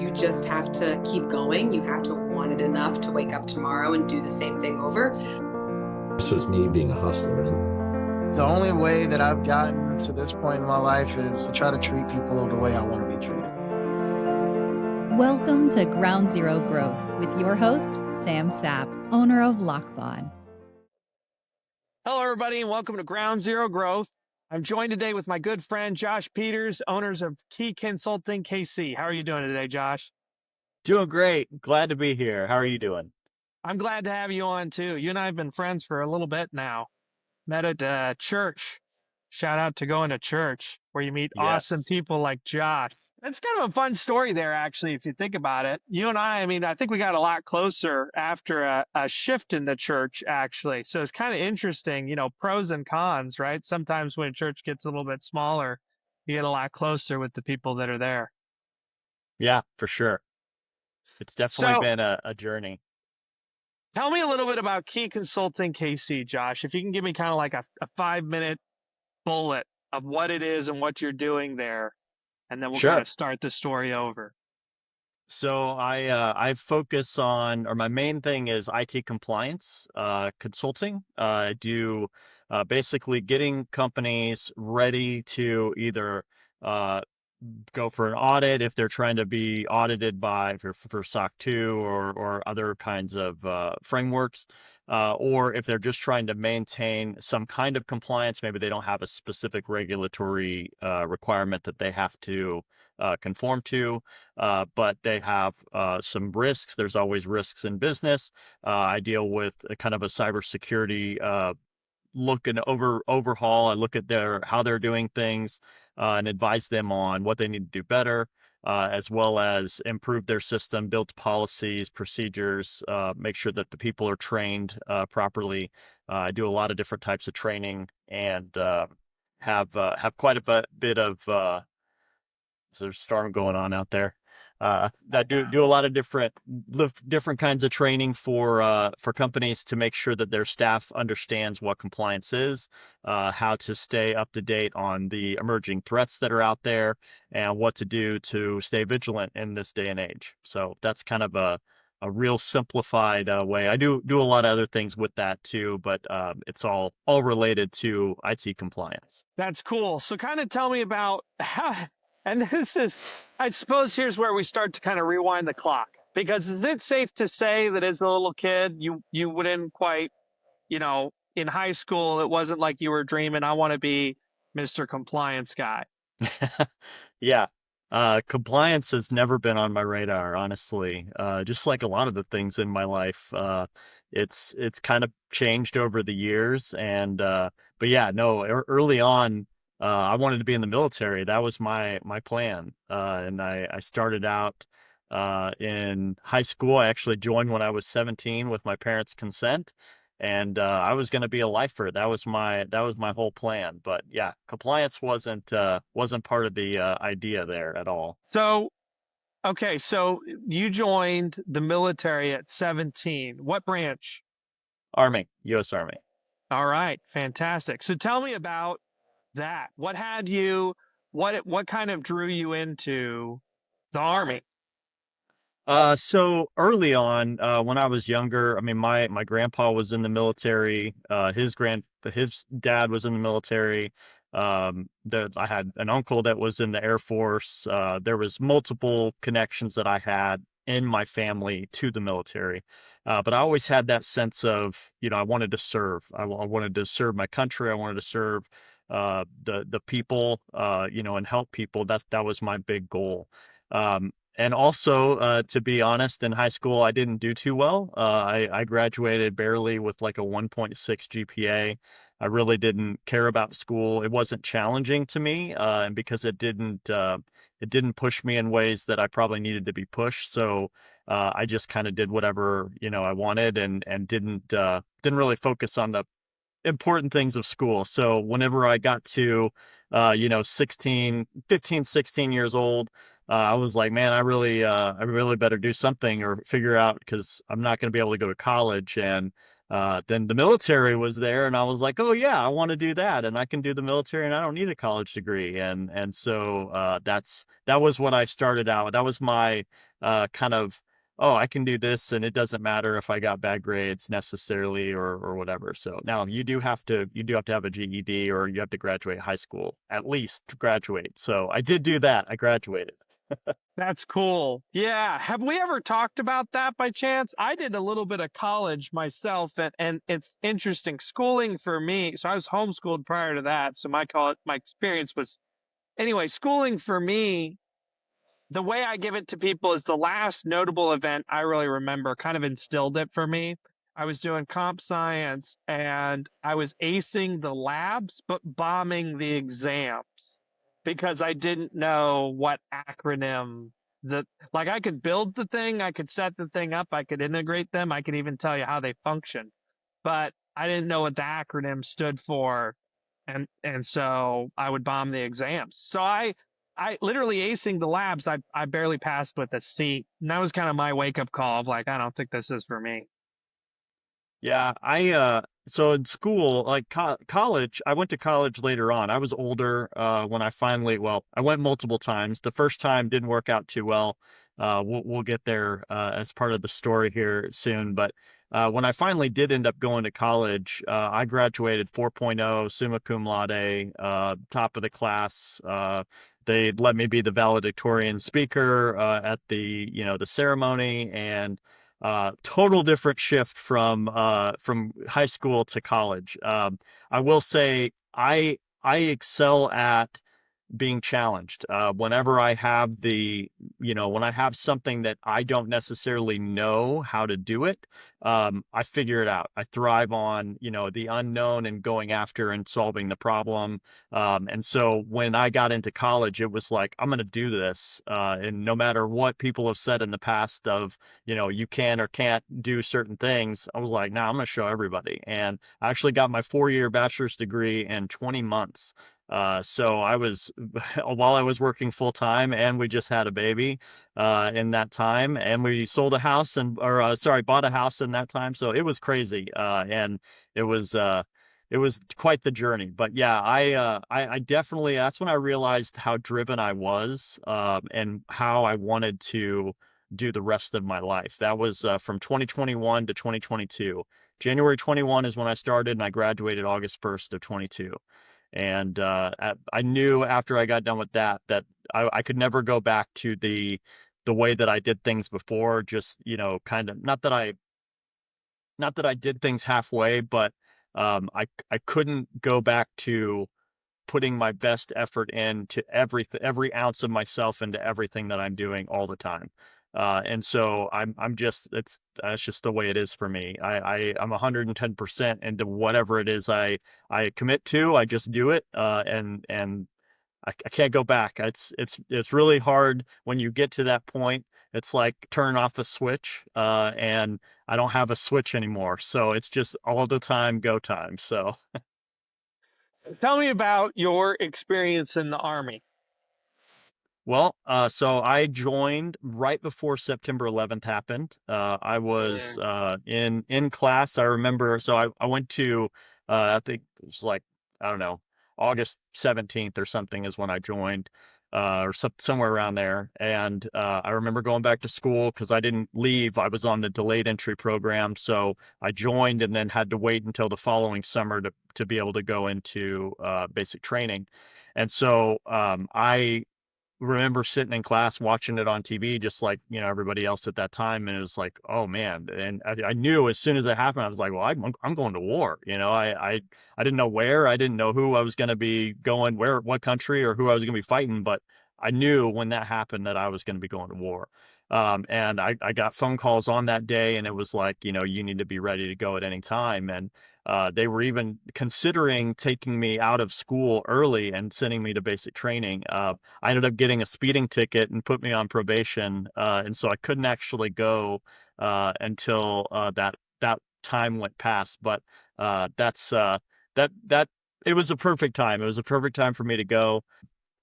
You just have to keep going. You have to want it enough to wake up tomorrow and do the same thing over. This was me being a hustler. The only way that I've gotten to this point in my life is to try to treat people the way I want to be treated. Welcome to Ground Zero Growth with your host, Sam Sapp, owner of Lockbon. Hello, everybody, and welcome to Ground Zero Growth. I'm joined today with my good friend, Josh Peters, owners of Key Consulting KC. How are you doing today, Josh? Doing great. Glad to be here. How are you doing? I'm glad to have you on, too. You and I have been friends for a little bit now. Met at church. Shout out to going to church where you meet awesome Yes. people like Josh. It's kind of a fun story there, actually, if you think about it. You and I think we got a lot closer after a shift in the church, actually. So it's kind of interesting, pros and cons, right? Sometimes when a church gets a little bit smaller, you get a lot closer with the people that are there. Yeah, for sure. It's definitely So been a journey. tell me a little bit about Key Consulting KC, Josh. If you can give me kind of like a 5-minute bullet of what it is and what you're doing there, and then we'll kind Sure. of start the story over. So I focus on, or my main thing is IT compliance consulting. I do basically getting companies ready to either go for an audit if they're trying to be audited by for SOC 2 or other kinds of frameworks, or if they're just trying to maintain some kind of compliance. Maybe they don't have a specific regulatory requirement that they have to conform to, but they have some risks. There's always risks in business. I deal with a kind of a cybersecurity look and overhaul. I look at how they're doing things and advise them on what they need to do better, as well as improve their system, build policies, procedures, make sure that the people are trained properly. I do a lot of different types of training and have quite a bit of so there's a storm going on out there. That do a lot of different kinds of training for companies to make sure that their staff understands what compliance is, how to stay up to date on the emerging threats that are out there, and what to do to stay vigilant in this day and age. So that's kind of a real simplified way. I do a lot of other things with that too, but it's all related to IT compliance. That's cool. So kind of tell me about how, and this is, I suppose here's where we start to kind of rewind the clock. Because is it safe to say that as a little kid, you wouldn't quite, in high school, it wasn't like you were dreaming, I want to be Mr. Compliance guy. Yeah. Compliance has never been on my radar, honestly. Just like a lot of the things in my life, it's kind of changed over the years. And but yeah, no, early on, I wanted to be in the military. That was my plan. And I started out in high school. I actually joined when I was 17 with my parents' consent. And I was going to be a lifer. That was my whole plan. But yeah, compliance wasn't part of the idea there at all. So, okay, so you joined the military at 17. What branch? Army, U.S. Army. All right, fantastic. So tell me about that. What had you, what kind of drew you into the Army? So early on, when I was younger, I mean, my grandpa was in the military. His dad was in the military. I had an uncle that was in the Air Force. There was multiple connections that I had in my family to the military. But I always had that sense of, I wanted to serve. I wanted to serve my country. I wanted to serve the people, and help people. That was my big goal. And also, to be honest, in high school, I didn't do too well. I graduated barely with like a 1.6 GPA. I really didn't care about school. It wasn't challenging to me, and because it didn't push me in ways that I probably needed to be pushed. So I just kind of did whatever I wanted, and didn't really focus on the important things of school. So whenever I got to 15, 16 years old, I was like, man, I really better do something or figure out, because I'm not going to be able to go to college. And then the military was there, and I was like, oh yeah, I want to do that, and I can do the military, and I don't need a college degree. And so that was what I started out. That was my kind of, oh, I can do this and it doesn't matter if I got bad grades necessarily or whatever. So now you do have to have a GED, or you have to graduate high school, at least to graduate. So I did do that. I graduated. That's cool. Yeah. Have we ever talked about that by chance? I did a little bit of college myself, and it's interesting. Schooling for me, so I was homeschooled prior to that. So my experience was, anyway, schooling for me, the way I give it to people is the last notable event I really remember kind of instilled it for me. I was doing comp science and I was acing the labs, but bombing the exams because I didn't know what acronym the, like I could build the thing, I could set the thing up, I could integrate them, I could even tell you how they function, but I didn't know what the acronym stood for. And so I would bomb the exams. So I literally acing the labs, I barely passed with a C. And that was kind of my wake up call of like, I don't think this is for me. Yeah, so in school, like college, I went to college later on. I was older when I went multiple times. The first time didn't work out too well. We'll get there as part of the story here soon. But when I finally did end up going to college, I graduated 4.0, summa cum laude, top of the class. They let me be the valedictorian speaker at the ceremony, and total different shift from high school to college. I will say I excel at being challenged. Whenever I have when I have something that I don't necessarily know how to do it, I figure it out. I thrive on, the unknown and going after and solving the problem. And so when I got into college, it was like, I'm going to do this. And no matter what people have said in the past of, you can or can't do certain things, I was like, nah, I'm going to show everybody. And I actually got my 4-year bachelor's degree in 20 months. So I was, while I was working full time, and we just had a baby, in that time, and we sold a house bought a house in that time. So it was crazy. And it was quite the journey. But yeah, I definitely, that's when I realized how driven I was, and how I wanted to do the rest of my life. That was, from 2021 to 2022. January 21 is when I started, and I graduated August 1st of 22. And I knew after I got done with that I could never go back to the way that I did things before. Just kind of not that I did things halfway, but I couldn't go back to putting my best effort into every ounce of myself into everything that I'm doing all the time. And so I'm just, that's just the way it is for me. I'm 110% into whatever it is I commit to. I just do it. And I can't go back. It's really hard when you get to that point. It's like turn off a switch, and I don't have a switch anymore. So it's just all the time, go time. So. Tell me about your experience in the Army. Well, so I joined right before September 11th happened. I was in class. I remember, so I went to, I think it was like, I don't know, August 17th or something is when I joined, or somewhere around there. And I remember going back to school because I didn't leave. I was on the delayed entry program. So I joined and then had to wait until the following summer to be able to go into basic training. And so I remember sitting in class watching it on TV, just like, everybody else at that time. And it was like, oh man. And I knew as soon as it happened, I was like, well, I'm going to war. I didn't know where, I didn't know who I was going to be going, what country, or who I was going to be fighting. But I knew when that happened that I was going to be going to war. And I got phone calls on that day, and it was like, you need to be ready to go at any time. And they were even considering taking me out of school early and sending me to basic training. I ended up getting a speeding ticket and put me on probation. And so I couldn't actually go until that time went past. But it was a perfect time. It was a perfect time for me to go.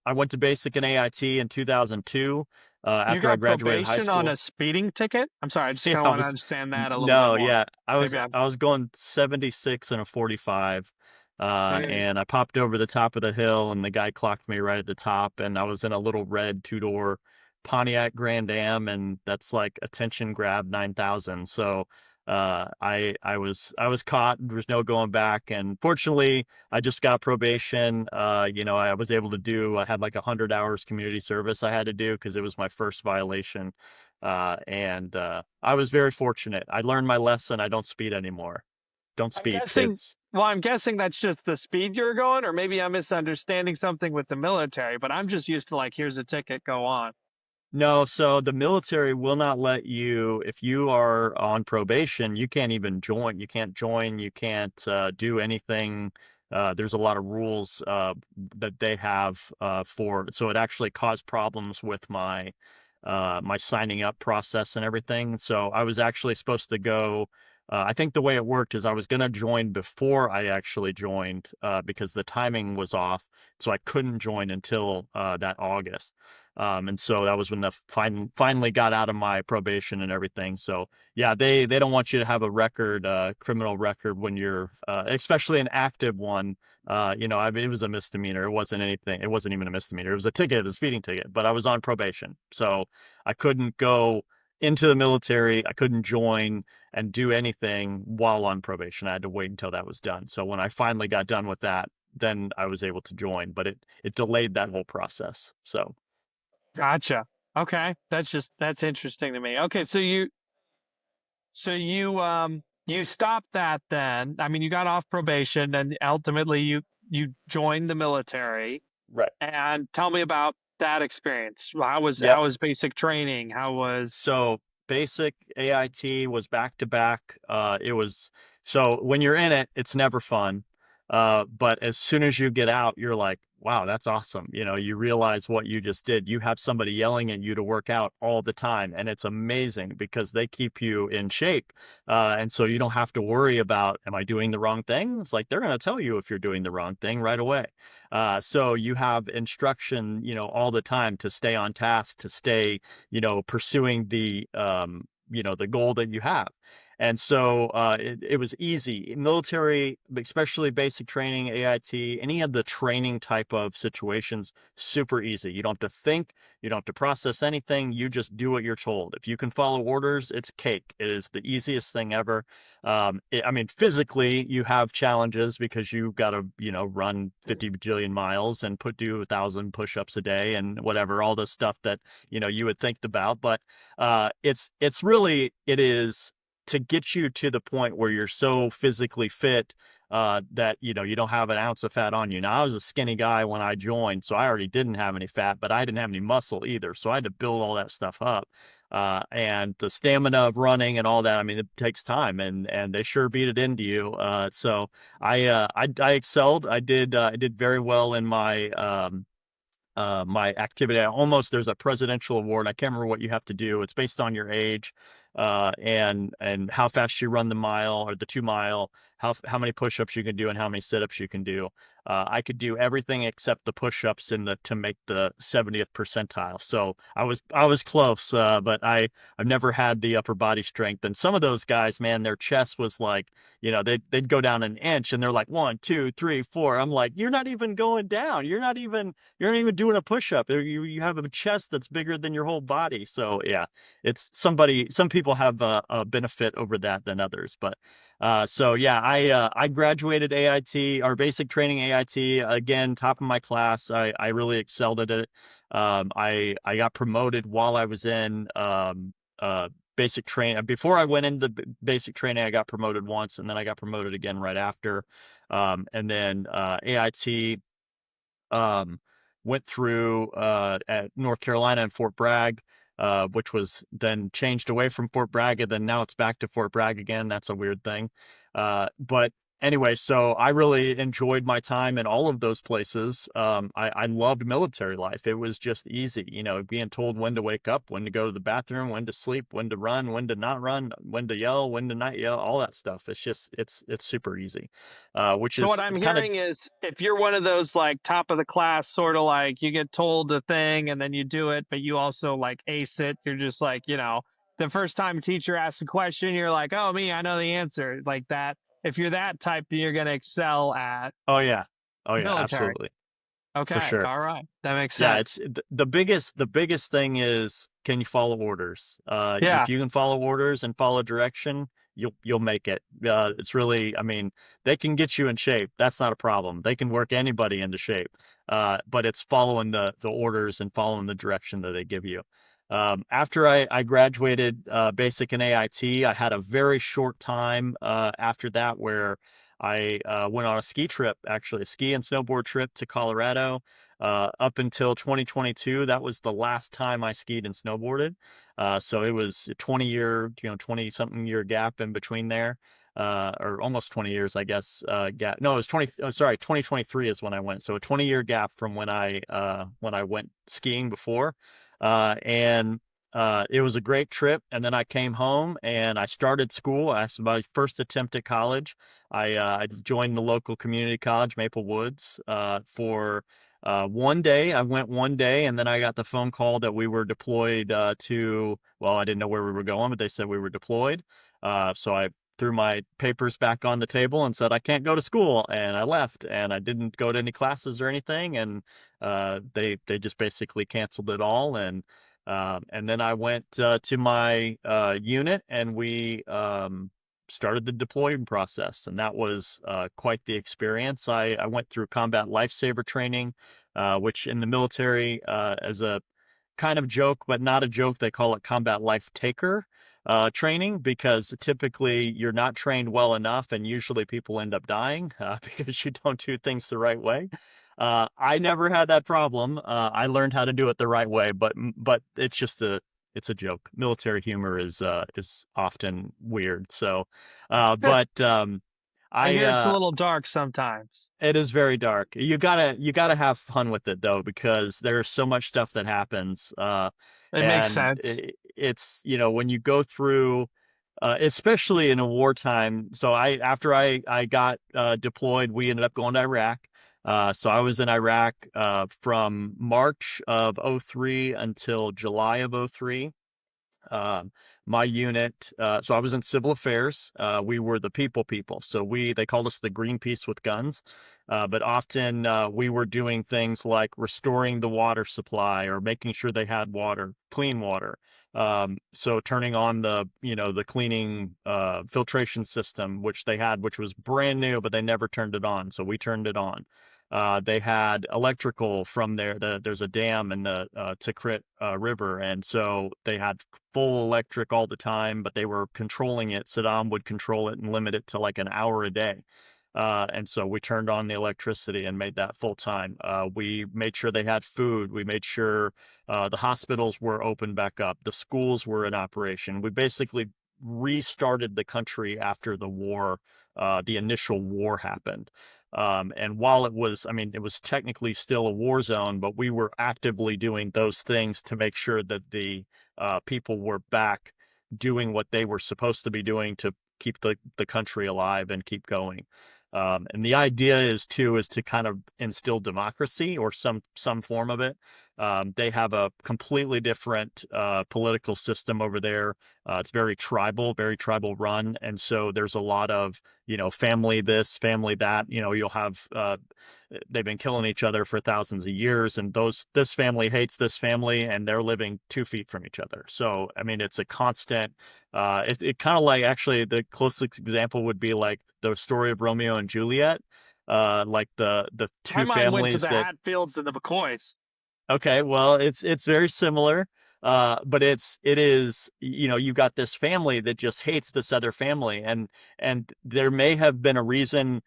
I went to basic and AIT in 2002. After I graduated high school. On a speeding ticket? I'm sorry, I just kind of want to understand that a little bit more. Yeah, I was going 76 and a 45, and I popped over the top of the hill, and the guy clocked me right at the top, and I was in a little red 2-door Pontiac Grand Am, and that's like attention grab 9,000. So I was caught. There's no going back, and fortunately, I just got probation. I was able to do. I had like 100 hours community service I had to do because it was my first violation, and I was very fortunate. I learned my lesson. I don't speed anymore. Don't I'm speed, guessing, kids. well, I'm guessing that's just the speed you're going, or maybe I'm misunderstanding something with the military, but I'm just used to like, here's a ticket, go on. No, so the military will not let you, if you are on probation, you can't even join. You can't join, you can't do anything. There's a lot of rules that they have for, so it actually caused problems with my signing up process and everything. So I was actually supposed to go. I think the way it worked is I was going to join before I actually joined because the timing was off. So I couldn't join until that August. And so that was when the finally got out of my probation and everything. So yeah, they don't want you to have a record, criminal record when you're, especially an active one. I mean, it was a misdemeanor. It wasn't anything. It wasn't even a misdemeanor. It was a ticket, a speeding ticket, but I was on probation. So I couldn't go into the military. I couldn't join and do anything while on probation. I had to wait until that was done. So when I finally got done with that, then I was able to join, but it delayed that whole process. So Gotcha. Okay. That's interesting to me. Okay. So you stopped that then. I mean, you got off probation and ultimately you joined the military. right. And tell me about that experience. Yep. How was basic training? How was So basic AIT was back to back. It was so when you're in it, it's never fun. But as soon as you get out, you're like, wow, that's awesome. You realize what you just did. You have somebody yelling at you to work out all the time. And it's amazing because they keep you in shape. And so you don't have to worry about, am I doing the wrong thing? It's like they're going to tell you if you're doing the wrong thing right away. So you have instruction, all the time to stay on task, to stay, pursuing the goal that you have. And so it was easy. Military, especially basic training, AIT, any of the training type of situations, super easy. You don't have to think, you don't have to process anything. You just do what you're told. If you can follow orders, it's cake. It is the easiest thing ever. I mean, physically, you have challenges because you've got to, run 50 bajillion miles and do 1,000 push-ups a day and whatever, all the stuff that, you would think about. But it is to get you to the point where you're so physically fit that you don't have an ounce of fat on you. Now I was a skinny guy when I joined, so I already didn't have any fat, but I didn't have any muscle either, so I had to build all that stuff up. And the stamina of running and all that, I mean, it takes time, and they sure beat it into you. So I excelled. I did very well in my activity. There's a presidential award. I can't remember what you have to do. It's based on your age, and how fast you run the mile or the 2 mile, how many push-ups you can do and how many sit-ups you can do. I could do everything except the push-ups to make the 70th percentile. So I was close, but I've never had the upper body strength. And some of those guys, man, their chest was like, they'd go down an inch and they're like 1, 2, 3, 4. I'm like, you're not even going down. You're not even doing a push-up. You have a chest that's bigger than your whole body. So yeah, some people have a benefit over that than others, but so yeah, I graduated AIT, our basic training AIT, again, top of my class. I really excelled at it. I got promoted while I was in basic training. Before I went into basic training, I got promoted once, and then I got promoted again right after. And then AIT went through at North Carolina and Fort Bragg. Which was then changed away from Fort Bragg, and then now it's back to Fort Bragg again. That's a weird thing. But anyway, so I really enjoyed my time in all of those places. I loved military life. It was just easy, being told when to wake up, when to go to the bathroom, when to sleep, when to run, when to not run, when to yell, when to not yell, all that stuff. It's just, it's super easy, which So is what I'm kind of, hearing is if you're one of those like top of the class, sort of like you get told a thing and then you do it, but you also like ace it. You're just like, the first time a teacher asks a question, you're like, oh, I know the answer, like that. If you're that type, then you're going to excel at oh yeah, military. absolutely. for Okay. sure. All right. That makes Yeah, sense. the biggest thing is, can you follow orders? Yeah. If you can follow orders and follow direction, you'll make it. It's really, I mean, they can get you in shape. That's not a problem. They can work anybody into shape. But it's following the orders and following the direction that they give you. After I graduated basic in AIT, I had a very short time after that where I went on a ski trip, actually a ski and snowboard trip to Colorado. Up until 2022, that was the last time I skied and snowboarded. So it was a 20-year, 20 something year gap in between there, or almost 20 years, I guess. Gap. No, it was 20. Oh, sorry, 2023 is when I went. So a 20-year gap from when I went skiing before, and it was a great trip. And then I came home and I started school. After my first attempt at college, I joined the local community college, Maple Woods, for one day. I went one day, and then I got the phone call that we were deployed well, I didn't know where we were going, but they said we were deployed. So I threw my papers back on the table and said, I can't go to school. And I left, and I didn't go to any classes or anything. And they just basically canceled it all. And then I went to my unit, and we started the deployment process, and that was quite the experience. I went through combat lifesaver training, which in the military, as a kind of joke, but not a joke, they call it combat life taker training, because typically you're not trained well enough, and usually people end up dying because you don't do things the right way. I never had that problem. I learned how to do it the right way, but it's a joke. Military humor is often weird. So, but I I hear it's a little dark sometimes. it is very dark. You gotta have fun with it though, because there's so much stuff that happens. It makes And sense. it's, when you go through, especially in a wartime. So after I got deployed, we ended up going to Iraq. So I was in Iraq from March of '03 until July of '03. Um, my unit, so I was in civil affairs. We were the people. So they called us the Greenpeace with guns. But often we were doing things like restoring the water supply or making sure they had water, clean water. So turning on the cleaning filtration system, which they had, which was brand new, but they never turned it on. So we turned it on. They had electrical from there's a dam in the Tikrit River, and so they had full electric all the time, but they were controlling it. Saddam would control it and limit it to like an hour a day. And so we turned on the electricity and made that full time. We made sure they had food. We made sure the hospitals were open back up. The schools were in operation. We basically restarted the country after the war, the initial war happened. And while it was technically still a war zone, but we were actively doing those things to make sure that the people were back doing what they were supposed to be doing to keep the country alive and keep going. And the idea is to kind of instill democracy or some form of it. They have a completely different political system over there. It's very tribal run, and so there's a lot of family this, family that. You'll have they've been killing each other for thousands of years, and this family hates this family, and they're living 2 feet from each other. So I mean, it's a constant. It kind of like, actually, the closest example would be like the story of Romeo and Juliet. Like the My two mind went to families the that. Hatfields and the McCoys. Okay, well, it's very similar, but it is, you got this family that just hates this other family, and there may have been a reason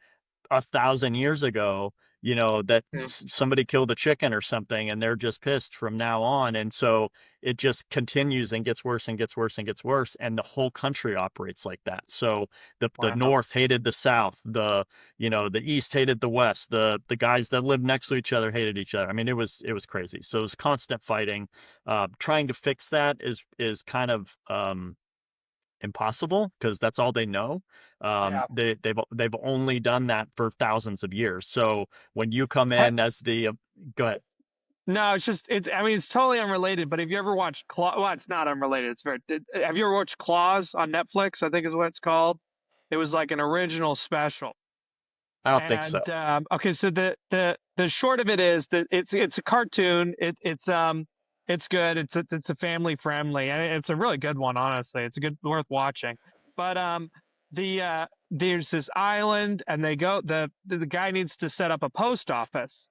1,000 years ago, that Mm. somebody killed a chicken or something, and they're just pissed from now on. And so it just continues and gets worse and gets worse and gets worse. And the whole country operates like that. So the Wow. North hated the South, the East hated the West, the guys that lived next to each other hated each other. I mean, it was crazy. So it was constant fighting. Trying to fix that is kind of, impossible, because that's all they know. Yeah. They've only done that for thousands of years. So when you come Ha- in as the go ahead. No, I mean, it's totally unrelated. But have you ever watched Claw? Well, it's not unrelated. Have you ever watched Claws on Netflix? I think is what it's called. It was like an original special. I don't think so. And okay, so the short of it is that it's a cartoon. It's good. It's a family friendly, and it's a really good one. Honestly, it's a good worth watching. But there's this island, and the guy needs to set up a post office.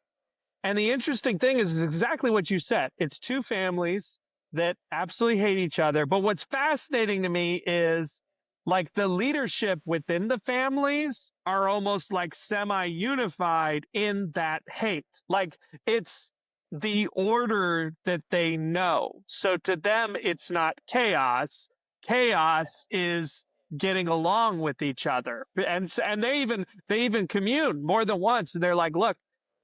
And the interesting thing is exactly what you said. It's two families that absolutely hate each other. But what's fascinating to me is like the leadership within the families are almost like semi-unified in that hate. Like it's the order that they know. So to them, it's not chaos. Chaos is getting along with each other. And they even commune more than once. And they're like, look,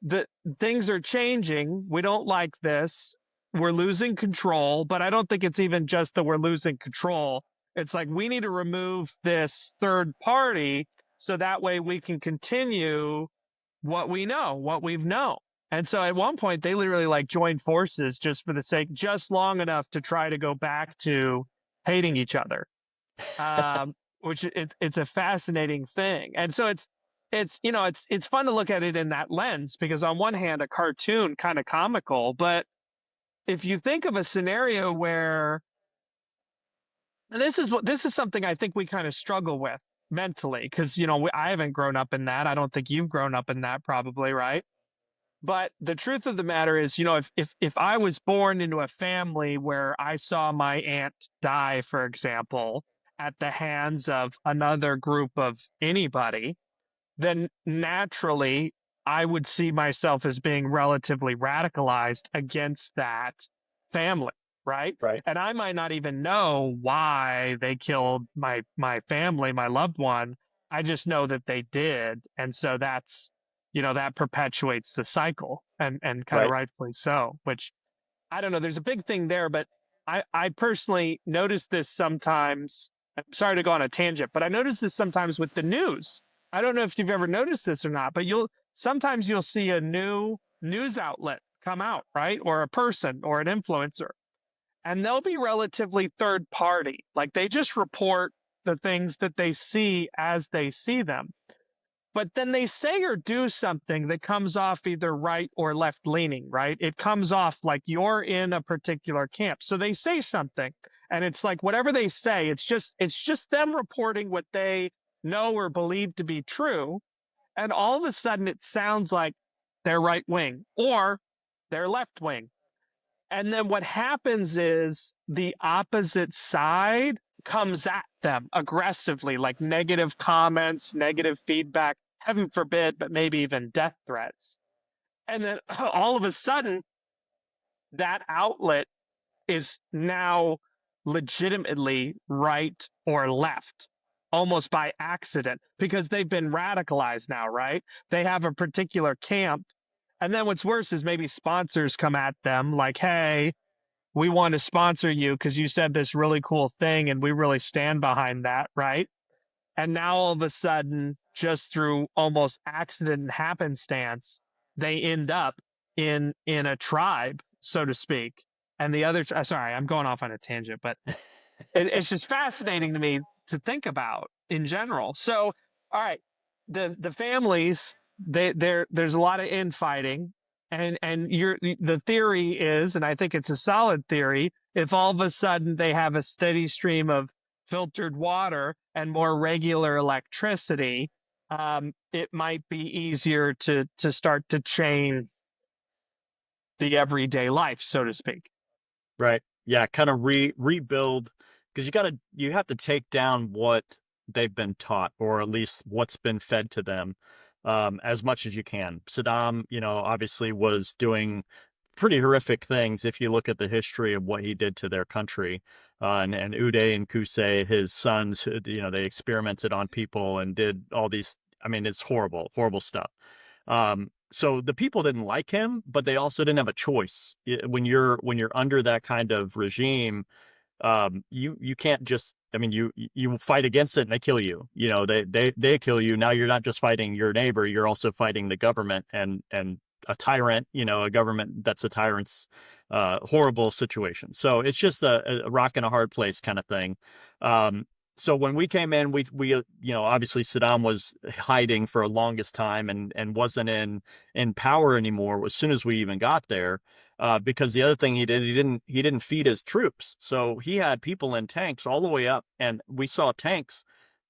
the things are changing. We don't like this. We're losing control, but I don't think it's even just that we're losing control. It's like we need to remove this third party so that way we can continue what we know, what we've known. And so at one point they literally like joined forces just for the sake, just long enough to try to go back to hating each other. Which it's a fascinating thing. And so it's fun to look at it in that lens because on one hand, a cartoon kind of comical, but if you think of a scenario where, and this is something I think we kind of struggle with mentally because I haven't grown up in that. I don't think you've grown up in that probably, right? But the truth of the matter is, if I was born into a family where I saw my aunt die, for example, at the hands of another group of anybody, then naturally I would see myself as being relatively radicalized against that family, right? Right. And I might not even know why they killed my family, my loved one. I just know that they did. And so that's, that perpetuates the cycle and kind of Right. rightfully so, which I don't know. There's a big thing there, but I personally notice this sometimes. I'm sorry to go on a tangent, but I notice this sometimes with the news. I don't know if you've ever noticed this or not, but sometimes you'll see a new news outlet come out, right? Or a person or an influencer, and they'll be relatively third party. Like they just report the things that they see as they see them. But then they say or do something that comes off either right or left leaning, right? It comes off like you're in a particular camp. So they say something and it's like whatever they say, it's just them reporting what they know or believe to be true. And all of a sudden it sounds like they're right wing or they're left wing. And then what happens is the opposite side comes at them aggressively, like negative comments, negative feedback, heaven forbid, but maybe even death threats. And then all of a sudden, that outlet is now legitimately right or left, almost by accident, because they've been radicalized now, right? They have a particular camp. And then what's worse is maybe sponsors come at them like, hey, we want to sponsor you because you said this really cool thing and we really stand behind that, right? And now all of a sudden, just through almost accident and happenstance, they end up in a tribe, so to speak. And the other, sorry, I'm going off on a tangent, but it's just fascinating to me to think about in general. So, all right, the families, there's a lot of infighting. And the theory is, and I think it's a solid theory, if all of a sudden they have a steady stream of filtered water and more regular electricity, it might be easier to start to change the everyday life, so to speak. Right. Yeah. Kind of rebuild because you have to take down what they've been taught or at least what's been fed to them. As much as you can. Saddam, obviously was doing pretty horrific things if you look at the history of what he did to their country. And Uday and Qusay, his sons, they experimented on people and did all these, it's horrible, horrible stuff. So the people didn't like him, but they also didn't have a choice. When you're under that kind of regime, you can't just, you fight against it and they kill you. They kill you. Now you're not just fighting your neighbor, you're also fighting the government and a tyrant, a government that's a tyrant's horrible situation. So it's just a rock and a hard place kind of thing. so when we came in, we obviously Saddam was hiding for a longest time and wasn't in power anymore as soon as we even got there. Because the other thing he did, he didn't feed his troops. So he had people in tanks all the way up, and we saw tanks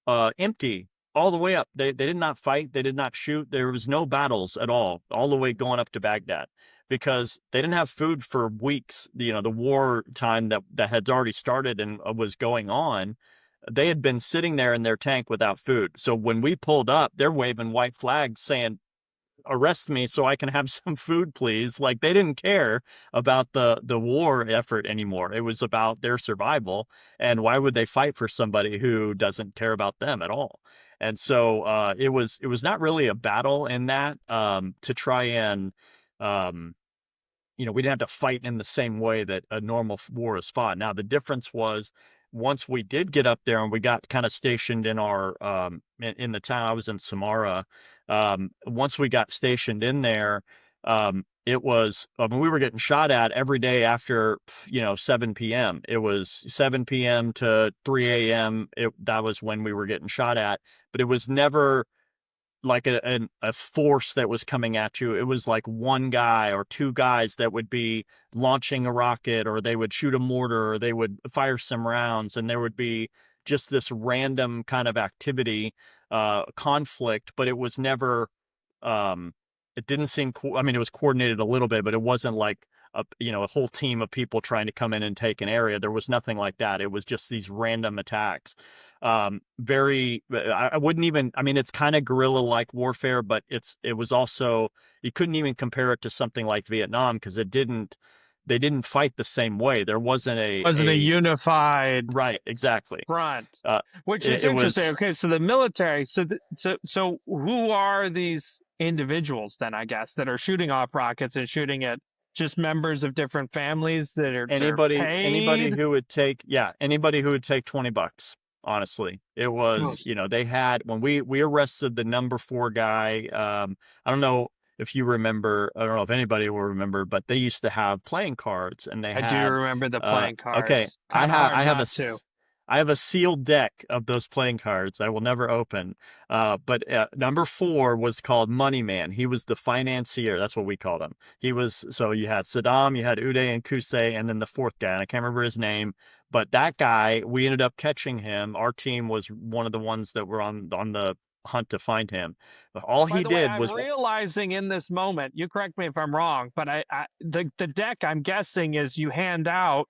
empty all the way up. They did not fight. They did not shoot. There was no battles at all the way going up to Baghdad, because they didn't have food for weeks. The war time that had already started and was going on, they had been sitting there in their tank without food. So when we pulled up, they're waving white flags saying, arrest me so I can have some food, please. Like, they didn't care about the war effort anymore. It was about their survival. And why would they fight for somebody who doesn't care about them at all? And so it was not really a battle in that, to try and we didn't have to fight in the same way that a normal war is fought. Now, the difference was, once we did get up there and we got kind of stationed in our in the town, I was in Samara. Once we got stationed in there, it was, we were getting shot at every day after 7 p.m. It was 7 p.m. to 3 a.m. That was when we were getting shot at, but it was never like a force that was coming at you. It was like one guy or two guys that would be launching a rocket, or they would shoot a mortar, or they would fire some rounds, and there would be just this random kind of activity, conflict, but it was never, it didn't seem cool. I mean, it was coordinated a little bit, but it wasn't like a whole team of people trying to come in and take an area. There was nothing like that. It was just these random attacks. I wouldn't even, I mean, it's kind of guerrilla-like warfare, but it was also, you couldn't even compare it to something like Vietnam, because they didn't fight the same way. There wasn't Wasn't a unified right, exactly. front, Uh, which is it interesting. was, Okay, so the military. So who are these individuals then? I guess that are shooting off rockets and shooting at just members of different families that are they're anybody paid. who would take, anybody who would take $20. Honestly, it was, they had, when we arrested the number 4 guy. I don't know if you remember, I don't know if anybody will remember, but they used to have playing cards, and they I do had, remember the playing okay, cards. Kind of hard not to. I have a sealed deck of those playing cards I will never open. But number 4 was called Money Man. He was the financier. That's what we called him. So you had Saddam, you had Uday and Qusay, and then the 4th guy, and I can't remember his name. But that guy, we ended up catching him. Our team was one of the ones that were on the hunt to find him. But all By he the way, did I'm was, realizing in this moment, you correct me if I'm wrong, but the deck, I'm guessing, is you hand out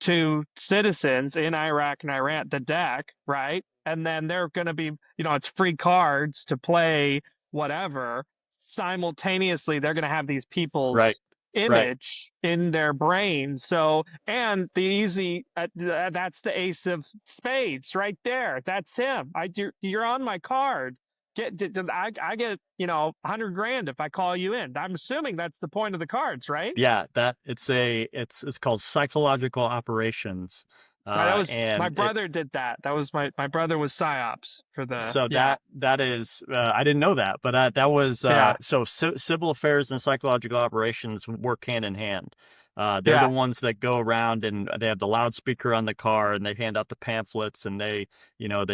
to citizens in Iraq and Iran the deck, right? And then they're going to be, it's free cards to play whatever. Simultaneously, they're going to have these people's right. image in their brain. So, and the easy, that's the ace of spades right there. That's him. You're on my card. I get, 100 grand if I call you in. I'm assuming that's the point of the cards, right? Yeah, that it's called psychological operations. That was my And brother did that. That was my brother was psyops for the so that is, I didn't know that, but that was, so civil affairs and psychological operations work hand in hand. They're the ones that go around, and they have the loudspeaker on the car, and they hand out the pamphlets, and they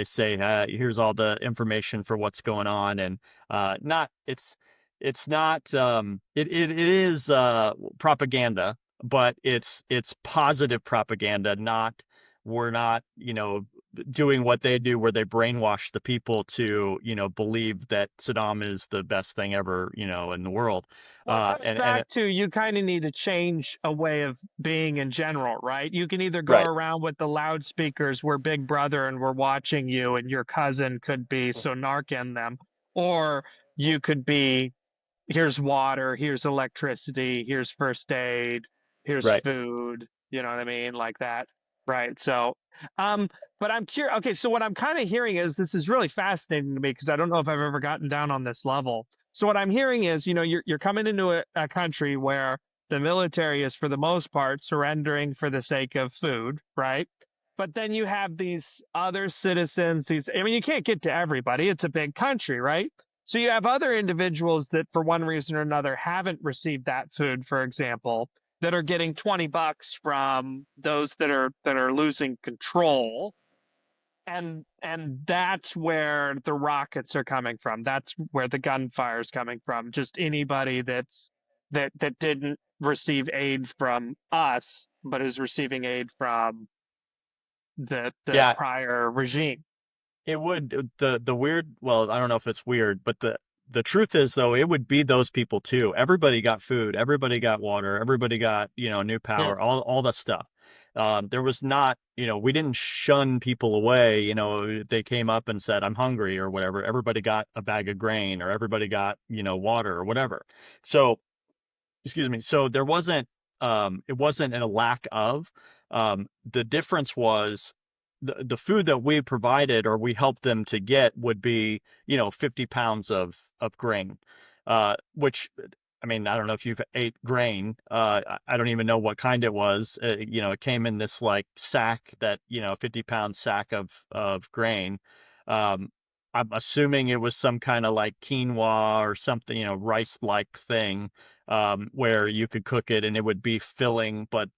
say, here's all the information for what's going on. And it's not, it is propaganda, but it's positive propaganda. We're not doing what they do, where they brainwash the people to believe that Saddam is the best thing ever in the world. Well, it comes back to, you kind of need to change a way of being in general, right? You can either go around with the loudspeakers, we're Big Brother and we're watching you, and your cousin could be so narking them, or you could be, here's water, here's electricity, here's first aid, here's food, you know what I mean? Like that. Right. So, but I'm curious. Okay. So what I'm kind of hearing is, this is really fascinating to me, because I don't know if I've ever gotten down on this level. So what I'm hearing is, you're coming into a country where the military is, for the most part, surrendering for the sake of food. Right. But then you have these other citizens, you can't get to everybody. It's a big country, right? So you have other individuals that, for one reason or another, haven't received that food, for example, that are getting $20 from those that are losing control. and that's where the rockets are coming from. That's where the gunfire is coming from. Just anybody that didn't receive aid from us, but is receiving aid from the Yeah, prior regime. it would the weird, well, I don't know if it's weird, but the truth is though, it would be those people too. Everybody got food, everybody got water, everybody got, new Yeah. power, all that stuff. There was not, we didn't shun people away, they came up and said, I'm hungry or whatever. Everybody got a bag of grain or everybody got, water or whatever. So, excuse me. So there wasn't, it wasn't a lack of, the difference was the food that we provided or we helped them to get would be, 50 pounds of grain, which, I mean, I don't know if you've ate grain. I don't even know what kind it was. It came in this like sack that, 50-pound sack of grain. I'm assuming it was some kind of like quinoa or something, rice-like thing, where you could cook it and it would be filling, but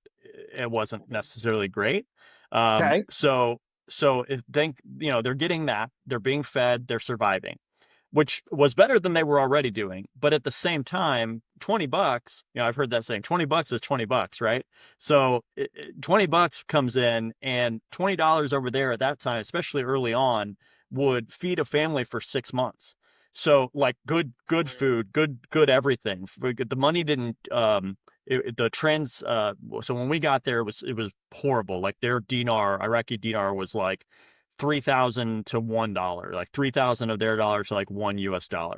it wasn't necessarily great. Okay. So they're getting that, they're being fed, they're surviving, which was better than they were already doing. But at the same time, $20, I've heard that saying, $20 is $20, right? So $20 comes in, and $20 over there at that time, especially early on, would feed a family for 6 months. So like good food, good everything. The money didn't, the trends, so when we got there, it was horrible. Like their Iraqi dinar was like 3,000 to $1, like 3,000 of their dollars to like $1.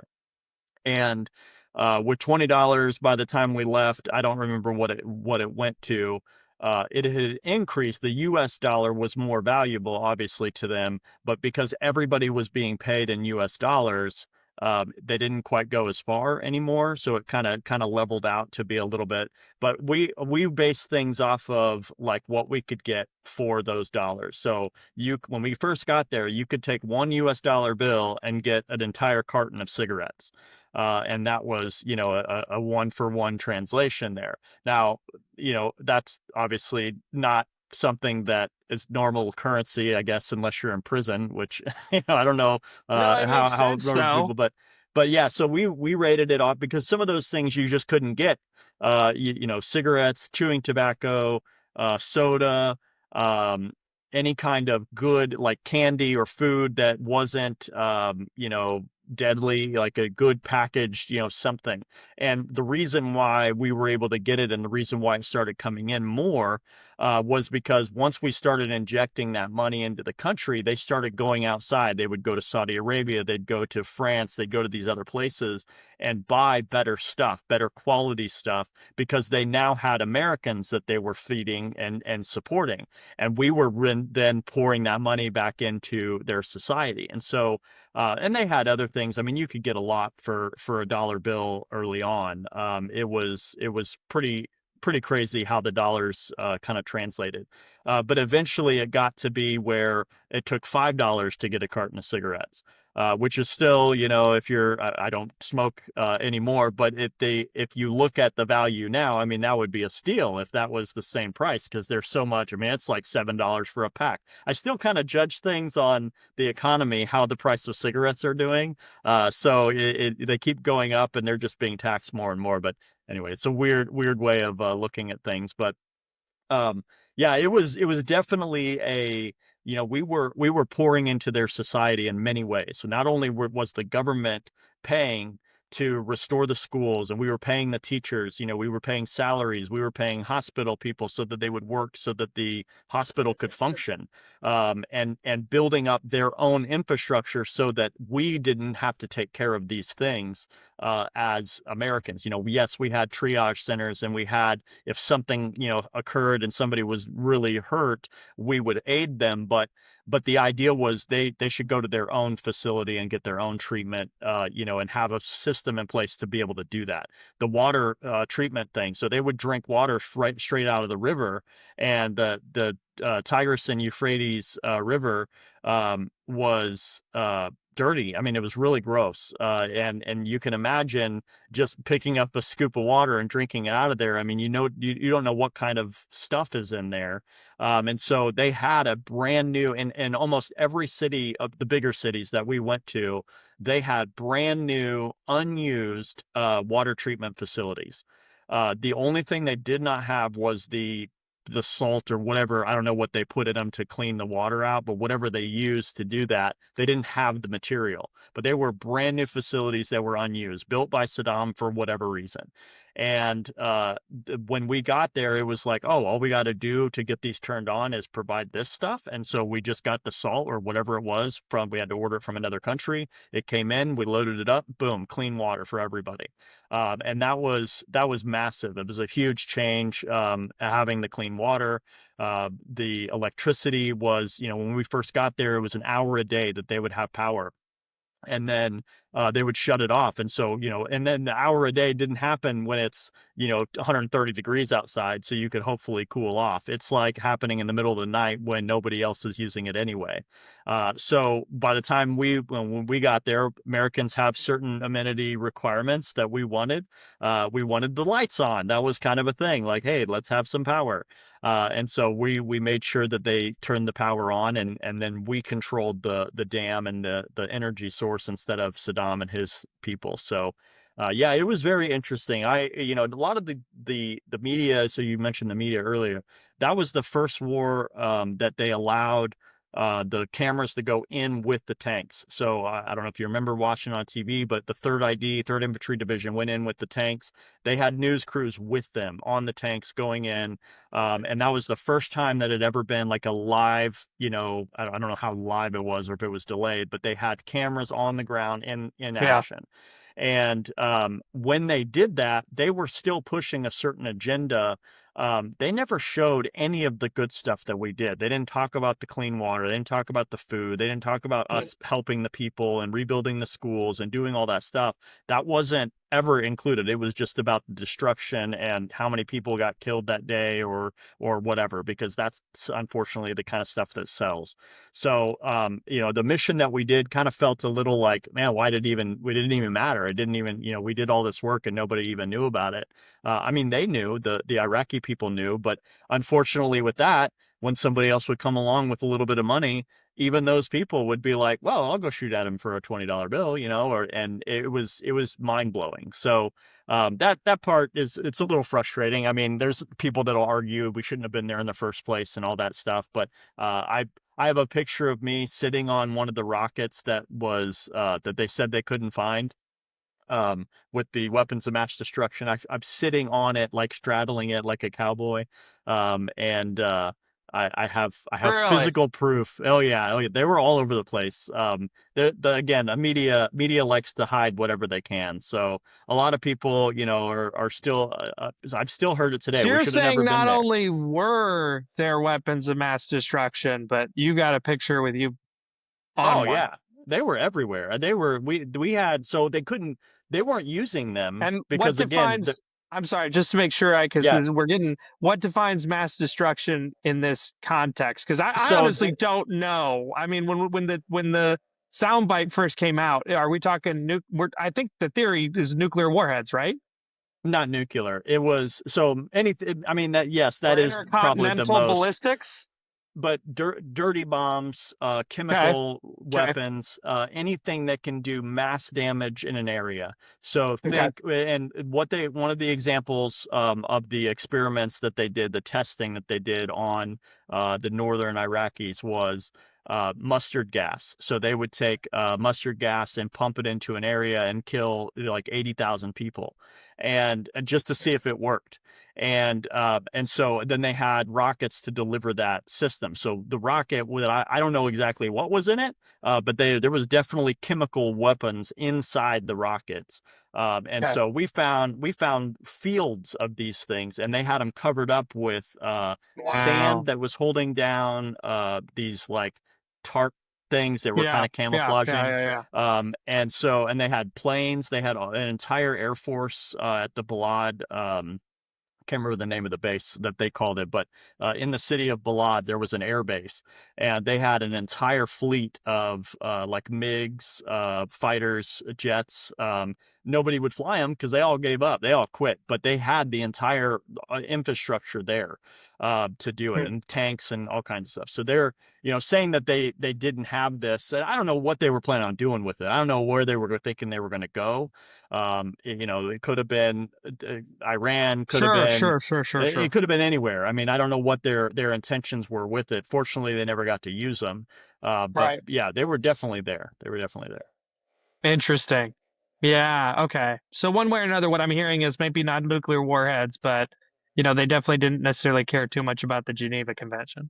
And with $20 by the time we left, I don't remember what it went to. It had increased. The US dollar was more valuable, obviously, to them, but because everybody was being paid in US dollars, they didn't quite go as far anymore. So it kind of leveled out to be a little bit. But we based things off of like what we could get for those dollars. So when we first got there, you could take one US dollar bill and get an entire carton of cigarettes. And that was, a one-for-one translation there. Now, that's obviously not something that is normal currency, I guess, unless you're in prison, which, I don't know No, it makes how sense normal though. people, but yeah, so we rated it off because some of those things you just couldn't get, cigarettes, chewing tobacco, soda, any kind of good like candy or food that wasn't, deadly, like a good packaged, something. And the reason why we were able to get it and the reason why it started coming in more was because once we started injecting that money into the country, they started going outside. They would go to Saudi Arabia, they'd go to France, they'd go to these other places and buy better stuff, better quality stuff, because they now had Americans that they were feeding and supporting. And we were then pouring that money back into their society. And so, and they had other things. I mean, you could get a lot for a dollar bill early on. It was pretty crazy how the dollars kind of translated. But eventually it got to be where it took $5 to get a carton of cigarettes, which is still, if I don't smoke anymore, but if you look at the value now, I mean, that would be a steal if that was the same price, because there's so much. I mean, it's like $7 for a pack. I still kind of judge things on the economy, how the price of cigarettes are doing. So they keep going up and they're just being taxed more and more. But anyway, it's a weird way of looking at things. But yeah, it was definitely we were pouring into their society in many ways. So not only was the government paying to restore the schools, and we were paying the teachers, we were paying salaries, we were paying hospital people so that they would work, so that the hospital could function, and building up their own infrastructure so that we didn't have to take care of these things as Americans. Yes, we had triage centers, and we had, if something occurred and somebody was really hurt, we would aid them, but the idea was they should go to their own facility and get their own treatment, and have a system in place to be able to do that. The water treatment thing, so they would drink water right straight out of the river, and the Tigris and Euphrates River was dirty. I mean, it was really gross. And you can imagine just picking up a scoop of water and drinking it out of there. I mean, you don't know what kind of stuff is in there. And so they had a brand new, in almost every city of the bigger cities that we went to, they had brand new, unused water treatment facilities. The only thing they did not have was the salt or whatever. I don't know what they put in them to clean the water out, but whatever they used to do that, they didn't have the material. But they were brand new facilities that were unused, built by Saddam for whatever reason. And when we got there, it was like, oh, all we got to do to get these turned on is provide this stuff. And so we just got the salt or whatever it was we had to order it from another country. It came in, we loaded it up, boom, clean water for everybody. And that was massive. It was a huge change, having the clean water. The electricity was, when we first got there, it was an hour a day that they would have power. And then they would shut it off. And so, and then the hour a day didn't happen when it's, 130 degrees outside. So you could hopefully cool off. It's like happening in the middle of the night when nobody else is using it anyway. So by the time when we got there, Americans have certain amenity requirements that we wanted. We wanted the lights on. That was kind of a thing, like, hey, let's have some power. And so we made sure that they turned the power on, and then we controlled the dam and the energy source instead of Saddam and his people. So yeah, it was very interesting. A lot of the media, so you mentioned the media earlier, that was the first war that they allowed the cameras to go in with the tanks. So I don't know if you remember watching on TV, but the 3rd Infantry Division went in with the tanks. They had news crews with them on the tanks going in. And that was the first time that it had ever been like a live, I don't know how live it was or if it was delayed, but they had cameras on the ground in action. And when they did that, they were still pushing a certain agenda. They never showed any of the good stuff that we did. They didn't talk about the clean water. They didn't talk about the food. They didn't talk about us helping the people and rebuilding the schools and doing all that stuff. That wasn't ever included. It was just about the destruction and how many people got killed that day or whatever, because that's unfortunately the kind of stuff that sells. So, the mission that we did kind of felt a little like, man, we didn't even matter. It didn't even, we did all this work and nobody even knew about it. I mean, they knew, the Iraqi people knew, but unfortunately with that, when somebody else would come along with a little bit of money, even those people would be like, well, I'll go shoot at him for a $20 bill, and it was mind blowing. So that part it's a little frustrating. I mean, there's people that'll argue we shouldn't have been there in the first place and all that stuff. But I have a picture of me sitting on one of the rockets that was that they said they couldn't find. With the weapons of mass destruction, I'm sitting on it, like straddling it like a cowboy. I have Really? physical proof. Oh yeah, they were all over the place. Again, media likes to hide whatever they can. So a lot of people, are still. I've still heard it today. So We you're should have never saying been not there. only were there weapons of mass destruction, but you got a picture with you on Oh one. yeah, they were everywhere. We had, so they weren't using them And because what again, defines? I'm sorry, just to make sure, yeah. because we're getting what defines mass destruction in this context? Because I So honestly don't know. I mean, when the soundbite first came out, are we talking I think the theory is nuclear warheads, right? not nuclear. It was so anything. I mean, that yes, that Or is probably the intercontinental most. ballistics. But dirty bombs, Okay. chemical weapons, anything that can do mass damage in an area. So think, and one of the examples of the experiments that they did, the testing that they did on the northern Iraqis was mustard gas. So they would take mustard gas and pump it into an area and kill like 80,000 people, and just to see if it worked. And so then they had rockets to deliver that system. So the rocket, I don't know exactly what was in it, but there was definitely chemical weapons inside the rockets. So we found fields of these things, and they had them covered up with sand that was holding down these like tarp things that were kind of camouflaging. And they had planes. They had an entire Air Force at the Balad can't remember the name of the base that they called it, but in the city of Balad, there was an air base, and they had an entire fleet of like MiGs, fighters, jets. Nobody would fly them because they all gave up. They all quit, but they had the entire infrastructure there to do it, and tanks and all kinds of stuff. So they're, saying that they didn't have this. And I don't know what they were planning on doing with it. I don't know where they were thinking they were going to go. It could have been Iran, could have been Sure. it could have been anywhere. I mean, I don't know what their intentions were with it. Fortunately, they never got to use them. But Right. yeah, they were definitely there. They were definitely there. Interesting. Yeah. Okay. So one way or another, what I'm hearing is maybe not nuclear warheads, but they definitely didn't necessarily care too much about the Geneva Convention.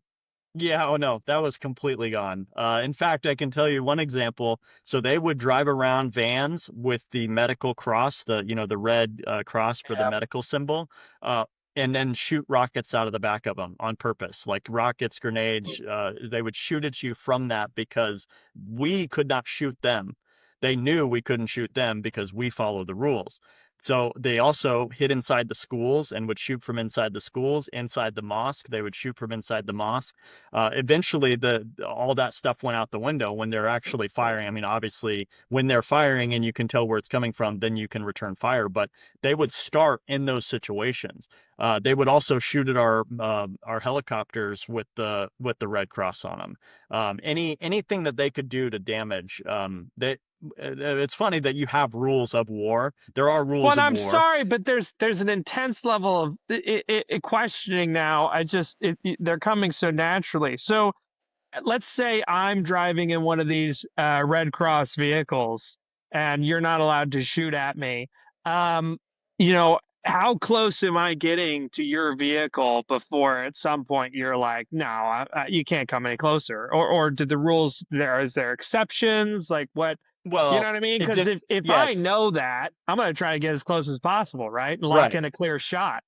Yeah, oh no, that was completely gone. In fact, I can tell you one example. So they would drive around vans with the medical cross, the red cross for the medical symbol, and then shoot rockets out of the back of them on purpose, like rockets, grenades. They would shoot at you from that because we could not shoot them. They knew we couldn't shoot them because we followed the rules. So they also hid inside the schools and would shoot from inside the schools, inside the mosque. They would shoot from inside the mosque. Eventually, all that stuff went out the window when they're actually firing. I mean, obviously, when they're firing and you can tell where it's coming from, then you can return fire. But they would start in those situations. They would also shoot at our helicopters with the Red Cross on them. Anything that they could do to damage. It's funny that you have rules of war. There are rules of war. Well, I'm sorry, but there's an intense level of questioning now. They're coming so naturally. So let's say I'm driving in one of these Red Cross vehicles, and you're not allowed to shoot at me. How close am I getting to your vehicle before at some point you're like, no, you can't come any closer? Or did the rules is there exceptions? Like what? Well, You know what I mean? Because if yeah. I know that, I'm going to try to get as close as possible, right? And lock in a clear shot.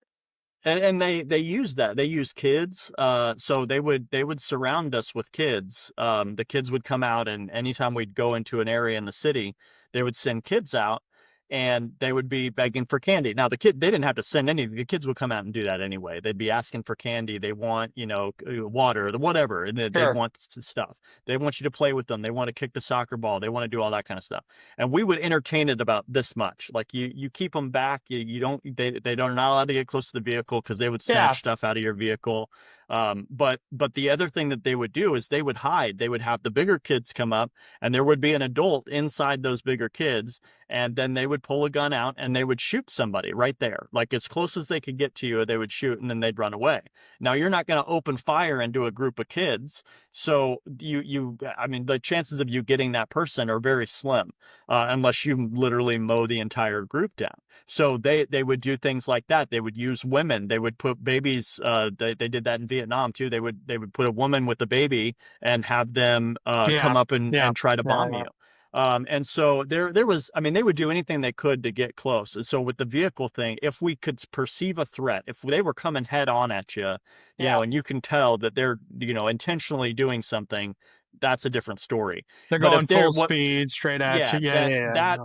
And they use that. They use kids. So they would surround us with kids. The kids would come out, and anytime we'd go into an area in the city, they would send kids out, and they would be begging for candy. Now they didn't have to send any. The kids would come out and do that anyway. They'd be asking for candy. They want, water, whatever, and they want stuff. They want you to play with them. They want to kick the soccer ball. They want to do all that kind of stuff. And we would entertain it about this much. Like you keep them back. They are not allowed to get close to the vehicle because they would snatch stuff out of your vehicle. But the other thing that they would do is they would hide. They would have the bigger kids come up, and there would be an adult inside those bigger kids, and then they would pull a gun out and they would shoot somebody right there, like as close as they could get to you. They would shoot, and then they'd run away. Now you're not going to open fire into a group of kids, so the chances of you getting that person are very slim, unless you literally mow the entire group down. So they would do things like that. They would use women. They would put babies. They did that in Vietnam too. They would put a woman with a baby and have them come up and try to bomb you. And so there was, they would do anything they could to get close. And so with the vehicle thing, if we could perceive a threat, if they were coming head on at you, and you can tell that they're, intentionally doing something, that's a different story. They're going full speed straight at you.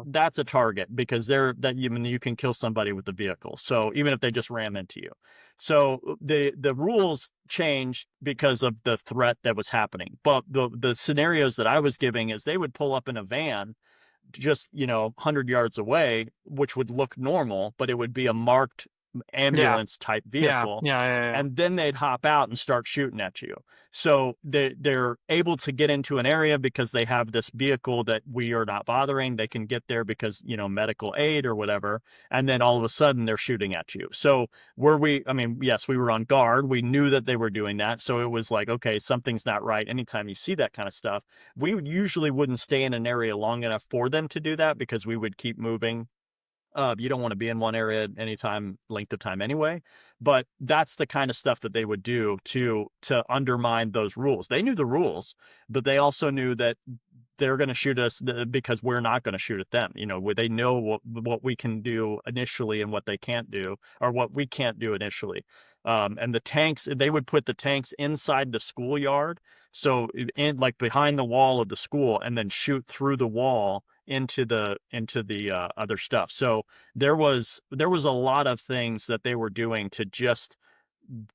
That's a target because you can kill somebody with the vehicle. So even if they just ram into you. So the rules changed because of the threat that was happening. But the scenarios that I was giving is they would pull up in a van just, 100 yards away, which would look normal, but it would be a marked ambulance type vehicle. And then they'd hop out and start shooting at you. So they're able to get into an area because they have this vehicle that we are not bothering. They can get there because, medical aid or whatever. And then all of a sudden they're shooting at you. So yes, we were on guard. We knew that they were doing that. So it was like, okay, something's not right. Anytime you see that kind of stuff, we usually wouldn't stay in an area long enough for them to do that because we would keep moving. You don't want to be in one area any length of time anyway, but that's the kind of stuff that they would do to undermine those rules. They knew the rules, but they also knew that they're going to shoot us because we're not going to shoot at them. They know what we can do initially and what they can't do, or what we can't do initially. And the tanks, they would put the tanks inside the schoolyard. So behind the wall of the school, and then shoot through the wall into the other stuff. So there was a lot of things that they were doing to just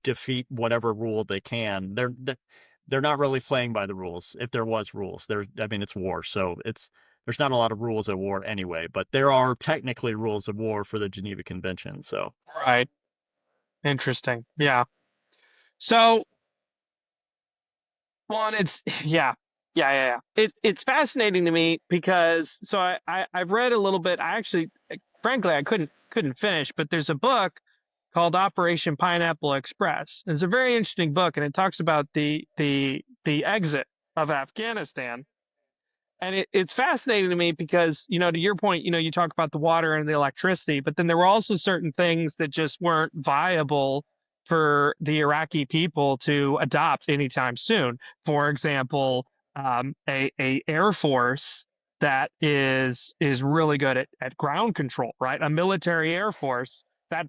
defeat whatever rule they can. They're not really playing by the rules. If there was rules, I mean, it's war, so there's not a lot of rules at war anyway. But there are technically rules of war for the Geneva Convention. So Right. Interesting. Yeah. So, well, and it's yeah. It's fascinating to me because I've read a little bit. I actually, frankly, I couldn't finish, but there's a book called Operation Pineapple Express. It's a very interesting book, and it talks about the exit of Afghanistan. And it's fascinating to me because, to your point, you talk about the water and the electricity, but then there were also certain things that just weren't viable for the Iraqi people to adopt anytime soon. For example, a Air Force that is really good at ground control, right? A military Air Force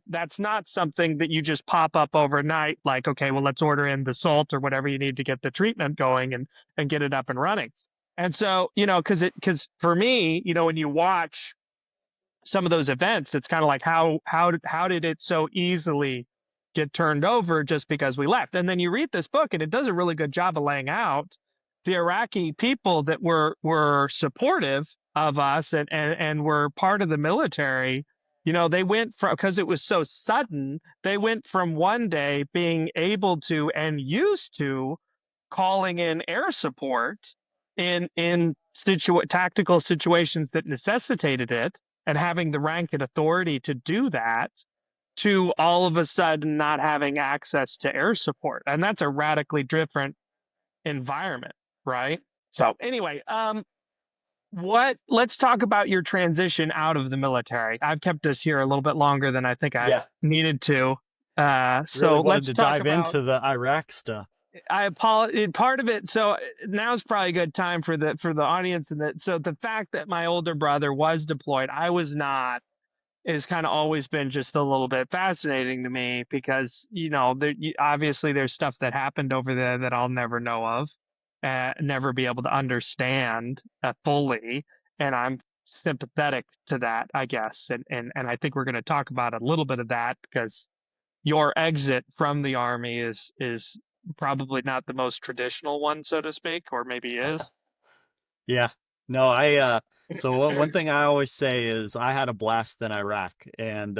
that's not something that you just pop up overnight, like, okay, well, let's order in the salt or whatever you need to get the treatment going and get it up and running. And so, because for me, when you watch some of those events, it's kind of like how did it so easily get turned over just because we left? And then you read this book, and it does a really good job of laying out the Iraqi people that were supportive of us and were part of the military. They went from, because it was so sudden, they went from one day being able to and used to calling in air support in tactical situations that necessitated it, and having the rank and authority to do that, to all of a sudden not having access to air support. And that's a radically different environment, right? So anyway, let's talk about your transition out of the military. I've kept us here a little bit longer than I think I needed to. So really let's to talk dive about into the Iraq stuff. I apologize. Part of it. So now's probably a good time for the audience. So the fact that my older brother was deployed, I was not, is kind of always been just a little bit fascinating to me because, obviously there's stuff that happened over there that I'll never know of, never be able to understand fully. And I'm sympathetic to that, I guess. And I think we're going to talk about a little bit of that because your exit from the Army is probably not the most traditional one, so to speak, or maybe is. Yeah. No, so one thing I always say is I had a blast in Iraq, and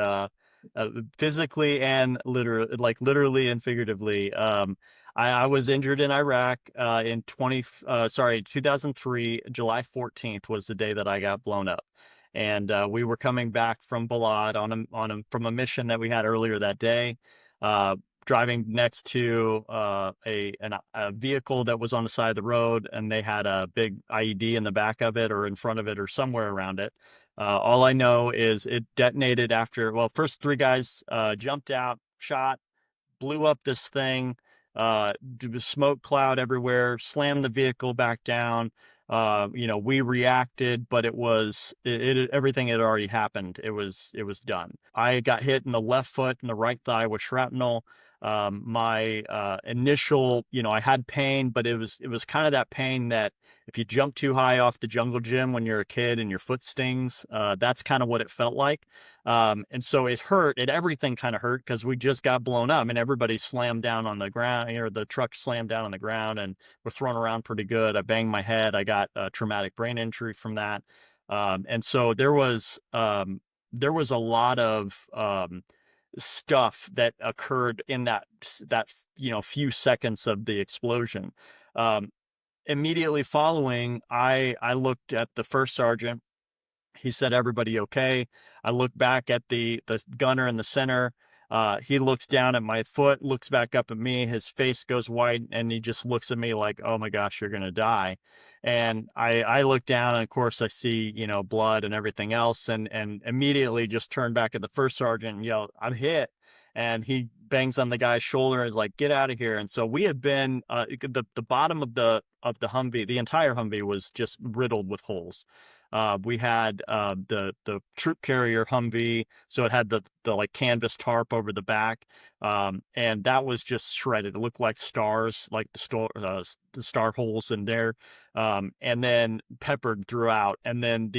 physically and literally and figuratively. I was injured in Iraq in 2003, July 14th was the day that I got blown up. And we were coming back from Balad from a mission that we had earlier that day. Driving next to a vehicle that was on the side of the road, and they had a big IED in the back of it or in front of it or somewhere around it. All I know is it detonated after, first three guys jumped out, shot, blew up this thing, smoke cloud everywhere, slammed the vehicle back down. We reacted, but everything had already happened. It was done. I got hit in the left foot and the right thigh with shrapnel. My initial, I had pain, but it was kind of that pain that if you jump too high off the jungle gym when you're a kid and your foot stings, that's kind of what it felt like. And so it hurt. Everything kind of hurt because we just got blown up and everybody slammed down on the ground, the truck slammed down on the ground and we're thrown around pretty good. I banged my head. I got a traumatic brain injury from that. And so there was a lot of, stuff that occurred in that few seconds of the explosion. Immediately following, I looked at the first sergeant. He said, "Everybody okay?" I looked back at the gunner in the center. He looks down at my foot, looks back up at me. His face goes white, and he just looks at me like, "Oh my gosh, you're gonna die." And I look down, and of course I see, blood and everything else, and immediately just turn back at the first sergeant and yell, "I'm hit." And he bangs on the guy's shoulder and is like, "Get out of here." And so we had been, the bottom of the Humvee, the entire Humvee was just riddled with holes. We had the troop carrier Humvee, so it had the like canvas tarp over the back, and that was just shredded. It looked like stars, like the star holes in there, and then peppered throughout. And then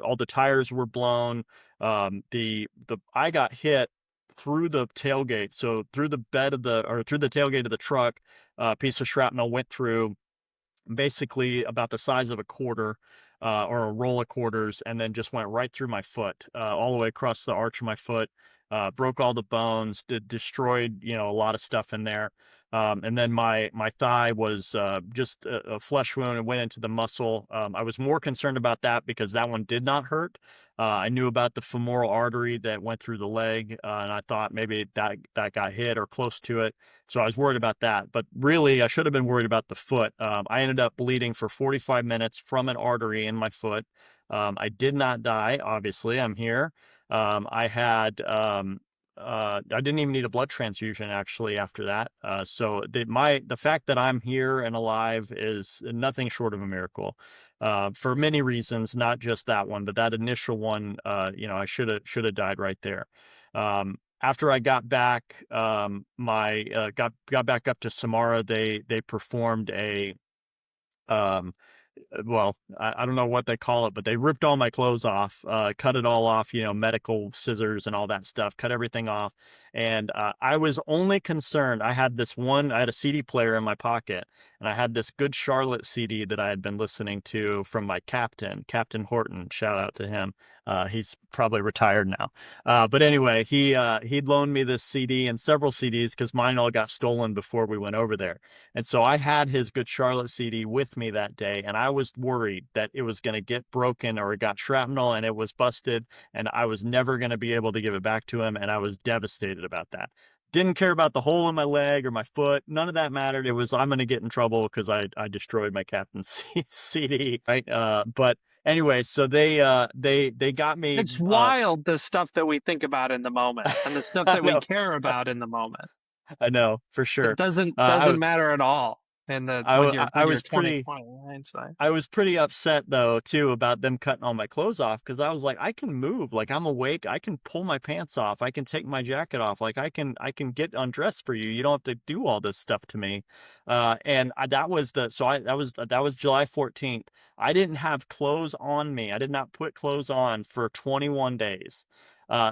all the tires were blown. The I got hit through the tailgate, so through the through the tailgate of the truck. A piece of shrapnel went through, basically about the size of a quarter, or a roll of quarters, and then just went right through my foot, all the way across the arch of my foot. Broke all the bones, destroyed, a lot of stuff in there. And then my thigh was just a flesh wound and went into the muscle. I was more concerned about that because that one did not hurt. I knew about the femoral artery that went through the leg, and I thought maybe that got hit or close to it. So I was worried about that. But really, I should have been worried about the foot. I ended up bleeding for 45 minutes from an artery in my foot. I did not die, obviously. I'm here. I didn't even need a blood transfusion actually after that. So the fact that I'm here and alive is nothing short of a miracle, for many reasons, not just that one, but that initial one. I should have died right there. After I got back, got back up to Samara, they performed a, well, I don't know what they call it, but they ripped all my clothes off, cut it all off, medical scissors and all that stuff, cut everything off. And I was only concerned. I had a CD player in my pocket, and I had this Good Charlotte CD that I had been listening to from my Captain Horton. Shout out to him. He's probably retired now. But anyway, he'd loaned me this CD and several CDs because mine all got stolen before we went over there. And so I had his Good Charlotte CD with me that day, and I was worried that it was going to get broken or it got shrapnel and it was busted, and I was never going to be able to give it back to him, and I was devastated about that. Didn't care about the hole in my leg or my foot. None of that mattered. It was, I'm going to get in trouble because I destroyed my Captain's CD, right? But anyway, so they got me. It's wild, the stuff that we think about in the moment and the stuff that we care about in the moment. I know, for sure. It doesn't matter at all. And I was pretty hindsight. I was pretty upset though too about them cutting all my clothes off, because I was like, I can move, like I'm awake, I can pull my pants off, I can take my jacket off, like I can get undressed for you. You don't have to do all this stuff to me. That was July 14th. I didn't have clothes on me. I did not put clothes on for 21 days.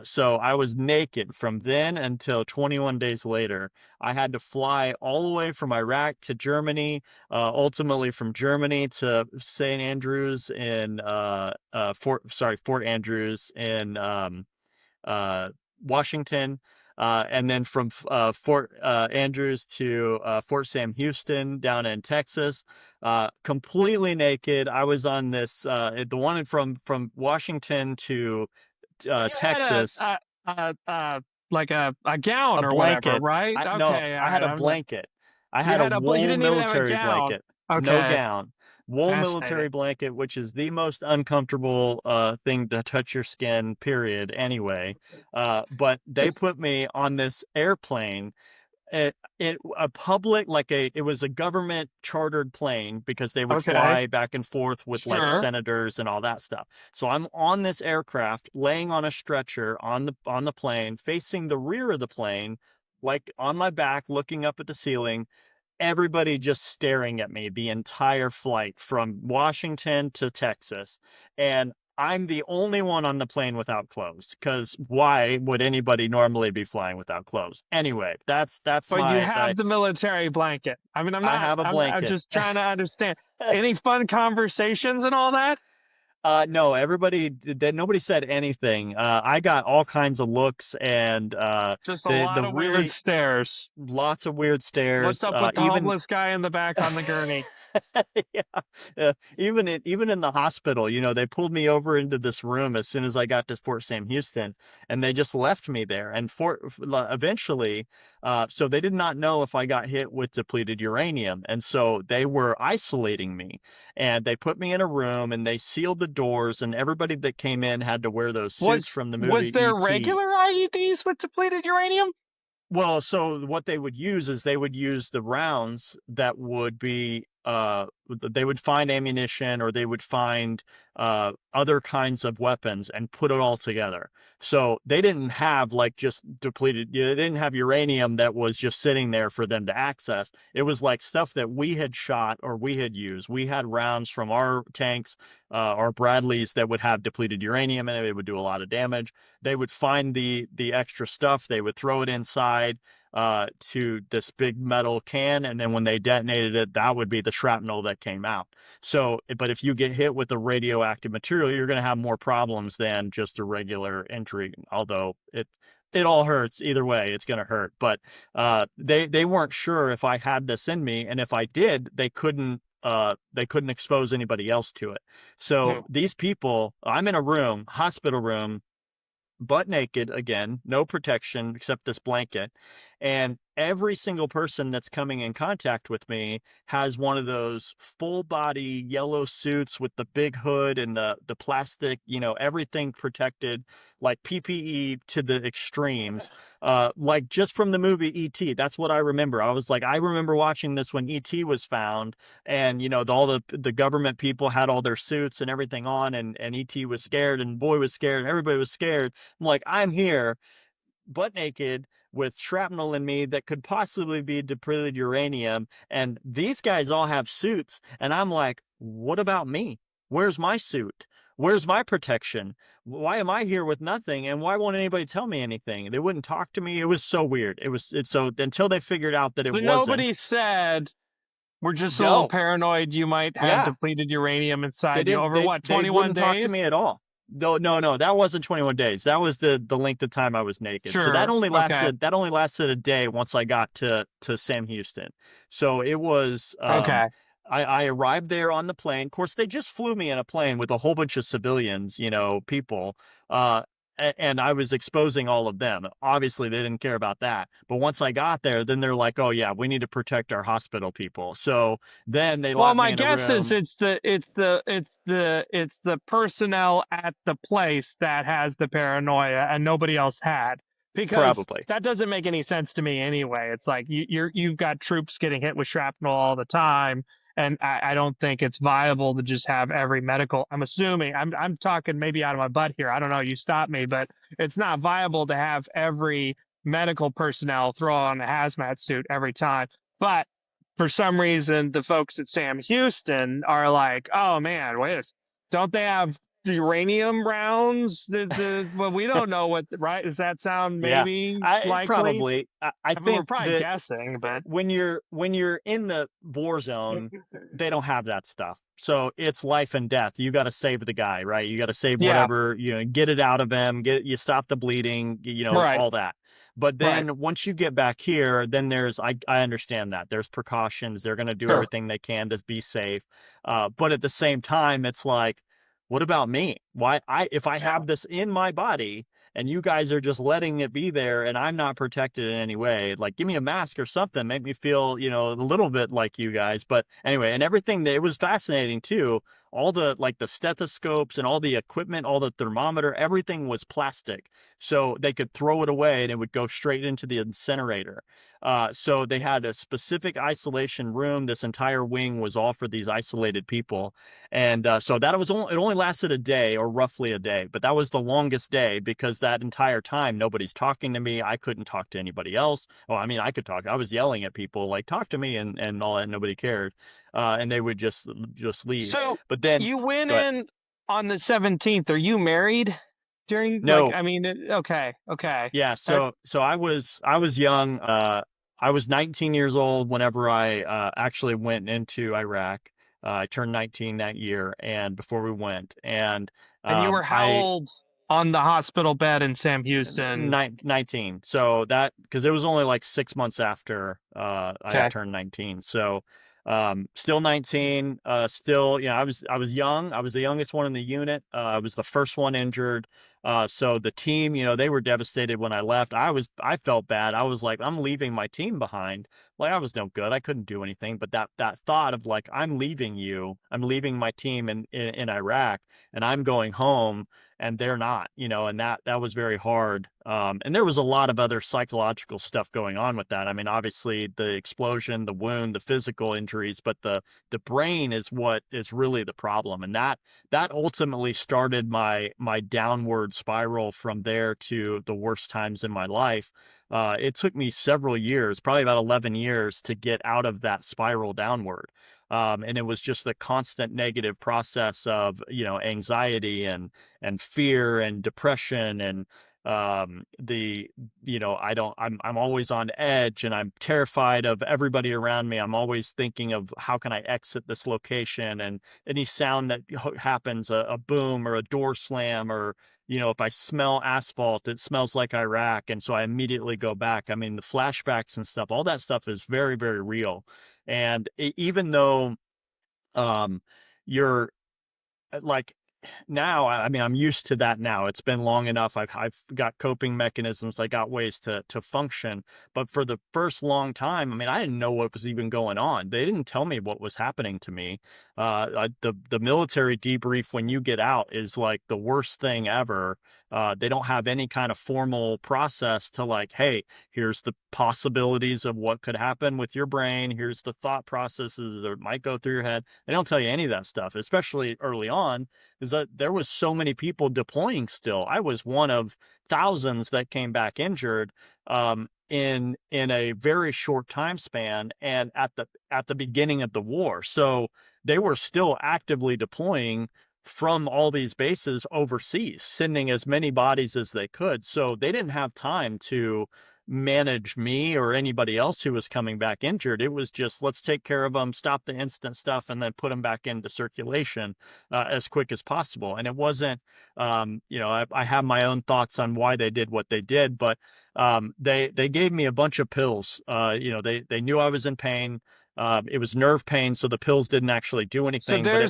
So I was naked from then until 21 days later. I had to fly all the way from Iraq to Germany, ultimately from Germany to St. Andrews in Fort Andrews in Washington, and then from Fort Andrews to Fort Sam Houston down in Texas, completely naked. I was on this the one from Washington to Texas. Like a gown or blanket. Whatever, right? I had a blanket. I had a wool military blanket. Okay. No gown. Wool military Fascinating. blanket, which is the most uncomfortable thing to touch your skin, period, anyway. But they put me on this airplane. It was a government chartered plane, because they would fly back and forth with like senators and all that stuff. So I'm on this aircraft, laying on a stretcher on the plane, facing the rear of the plane, like on my back, looking up at the ceiling. Everybody just staring at me the entire flight from Washington to Texas. And I'm the only one on the plane without clothes, because why would anybody normally be flying without clothes? Anyway, that's But you have the military blanket. I mean, I have a blanket. I'm just trying to understand. Any fun conversations and all that? No, nobody said anything. I got all kinds of looks and just a lot of weird stares. Lots of weird stares. What's up with the homeless guy in the back on the gurney? Yeah. Even in the hospital, they pulled me over into this room as soon as I got to Fort Sam Houston, and they just left me there. And eventually, so they did not know if I got hit with depleted uranium, and so they were isolating me, and they put me in a room and they sealed the doors, and everybody that came in had to wear those suits from the movie. Was there E.T. regular IEDs with depleted uranium? Well, so what they would use is they would use the rounds that would be they would find ammunition, or they would find other kinds of weapons and put it all together. So they didn't have like just depleted, they didn't have uranium that was just sitting there for them to access. It was like stuff that we had shot or we had used. We had rounds from our tanks, our Bradleys, that would have depleted uranium in it. It would do a lot of damage. They would find the extra stuff. They would throw it inside to this big metal can, and then when they detonated it, that would be the shrapnel that came out. So, but if you get hit with the radioactive material, you're going to have more problems than just a regular injury. Although it all hurts either way, it's going to hurt. But they weren't sure if I had this in me, and if I did, they couldn't expose anybody else to it. So these people, I'm in a room, hospital room, butt naked again, no protection except this blanket. And every single person that's coming in contact with me has one of those full body yellow suits with the big hood and the plastic, everything protected, like PPE to the extremes, like just from the movie E.T. That's what I remember. I remember watching this when E.T. was found, and all the government people had all their suits and everything on, and E.T. was scared, and boy was scared, and everybody was scared. I'm like, I'm here butt naked with shrapnel in me that could possibly be depleted uranium, and these guys all have suits, and I'm like, what about me? Where's my suit? Where's my protection? Why am I here with nothing? And why won't anybody tell me anything? They wouldn't talk to me. It was so weird. It's so until they figured out that it wasn't. Nobody said, we're just a little paranoid. You might have depleted uranium inside you over 21 days? They wouldn't talk to me at all. No, that wasn't 21 days. That was the length of time I was naked. Sure. So that only lasted a day once I got to Sam Houston. So it was okay. I arrived there on the plane. Of course, they just flew me in a plane with a whole bunch of civilians, people. And I was exposing all of them. Obviously, they didn't care about that. But once I got there, then they're like, "Oh yeah, we need to protect our hospital people." So then they locked me in a room. Well, my guess is it's the personnel at the place that has the paranoia and nobody else had. Because probably that doesn't make any sense to me anyway. It's like you've got troops getting hit with shrapnel all the time. And I don't think it's viable to just have every medical. I'm assuming I'm talking maybe out of my butt here. I don't know. You stop me, but it's not viable to have every medical personnel throw on a hazmat suit every time. But for some reason, the folks at Sam Houston are like, oh man, wait, don't they have uranium rounds? Well, we don't know what. Right? Does that sound maybe likely? Probably. I think we're probably guessing, but when you're in the war zone, they don't have that stuff. So it's life and death. You got to save the guy, right? You got to save whatever, get it out of him, you stop the bleeding, all that. But then once you get back here, then there's, I understand that there's precautions. They're going to do everything they can to be safe. But at the same time, it's like, what about me? If I have this in my body and you guys are just letting it be there and I'm not protected in any way, like give me a mask or something, make me feel, a little bit like you guys. But anyway, and everything, it was fascinating too. All the stethoscopes and all the equipment, all the thermometer, everything was plastic. So they could throw it away and it would go straight into the incinerator. So they had a specific isolation room. This entire wing was all for these isolated people. And so that it only lasted a day, or roughly a day, but that was the longest day because that entire time, nobody's talking to me. I couldn't talk to anybody else. Oh, I mean, I could talk. I was yelling at people like, talk to me and all that. Nobody cared. And they would just leave. So, but then you went in on the 17th. Are you married during? No. Okay. Yeah. So I was young. I was 19 years old whenever I actually went into Iraq. I turned 19 that year, and before we went, and you were how old on the hospital bed in Sam Houston? 19. So that, because it was only like 6 months after I had turned 19. So still 19. Still, I was young. I was the youngest one in the unit. I was the first one injured. So the team, they were devastated when I left. I felt bad. I was like, I'm leaving my team behind. Like I was no good. I couldn't do anything. But that thought of like, I'm leaving you, I'm leaving my team in Iraq, and I'm going home, and they're not, and that was very hard. And there was a lot of other psychological stuff going on with that. I mean, obviously the explosion, the wound, the physical injuries, but the brain is what is really the problem. And that ultimately started my downward spiral from there to the worst times in my life. It took me several years, probably about 11 years, to get out of that spiral downward. And it was just the constant negative process of, anxiety and fear and depression and I'm always on edge, and I'm terrified of everybody around me. I'm always thinking of how can I exit this location, and any sound that happens, a boom or a door slam, or if I smell asphalt, it smells like Iraq, and so I immediately go back. I mean, the flashbacks and stuff, all that stuff is very, very real. And even though you're like, now, I mean, I'm used to that now. It's been long enough. I've got coping mechanisms. I got ways to function. But for the first long time, I mean, I didn't know what was even going on. They didn't tell me what was happening to me. The military debrief when you get out is like the worst thing ever. They don't have any kind of formal process to like, hey, here's the possibilities of what could happen with your brain. Here's the thought processes that might go through your head. They don't tell you any of that stuff, especially early on, is that there was so many people deploying still. I was one of thousands that came back injured in a very short time span, and at the beginning of the war. So they were still actively deploying from all these bases overseas, sending as many bodies as they could. So they didn't have time to manage me or anybody else who was coming back injured. It was just, let's take care of them, stop the instant stuff, and then put them back into circulation as quick as possible. And it wasn't, I have my own thoughts on why they did what they did, but they gave me a bunch of pills. They knew I was in pain. It was nerve pain, so the pills didn't actually do anything. So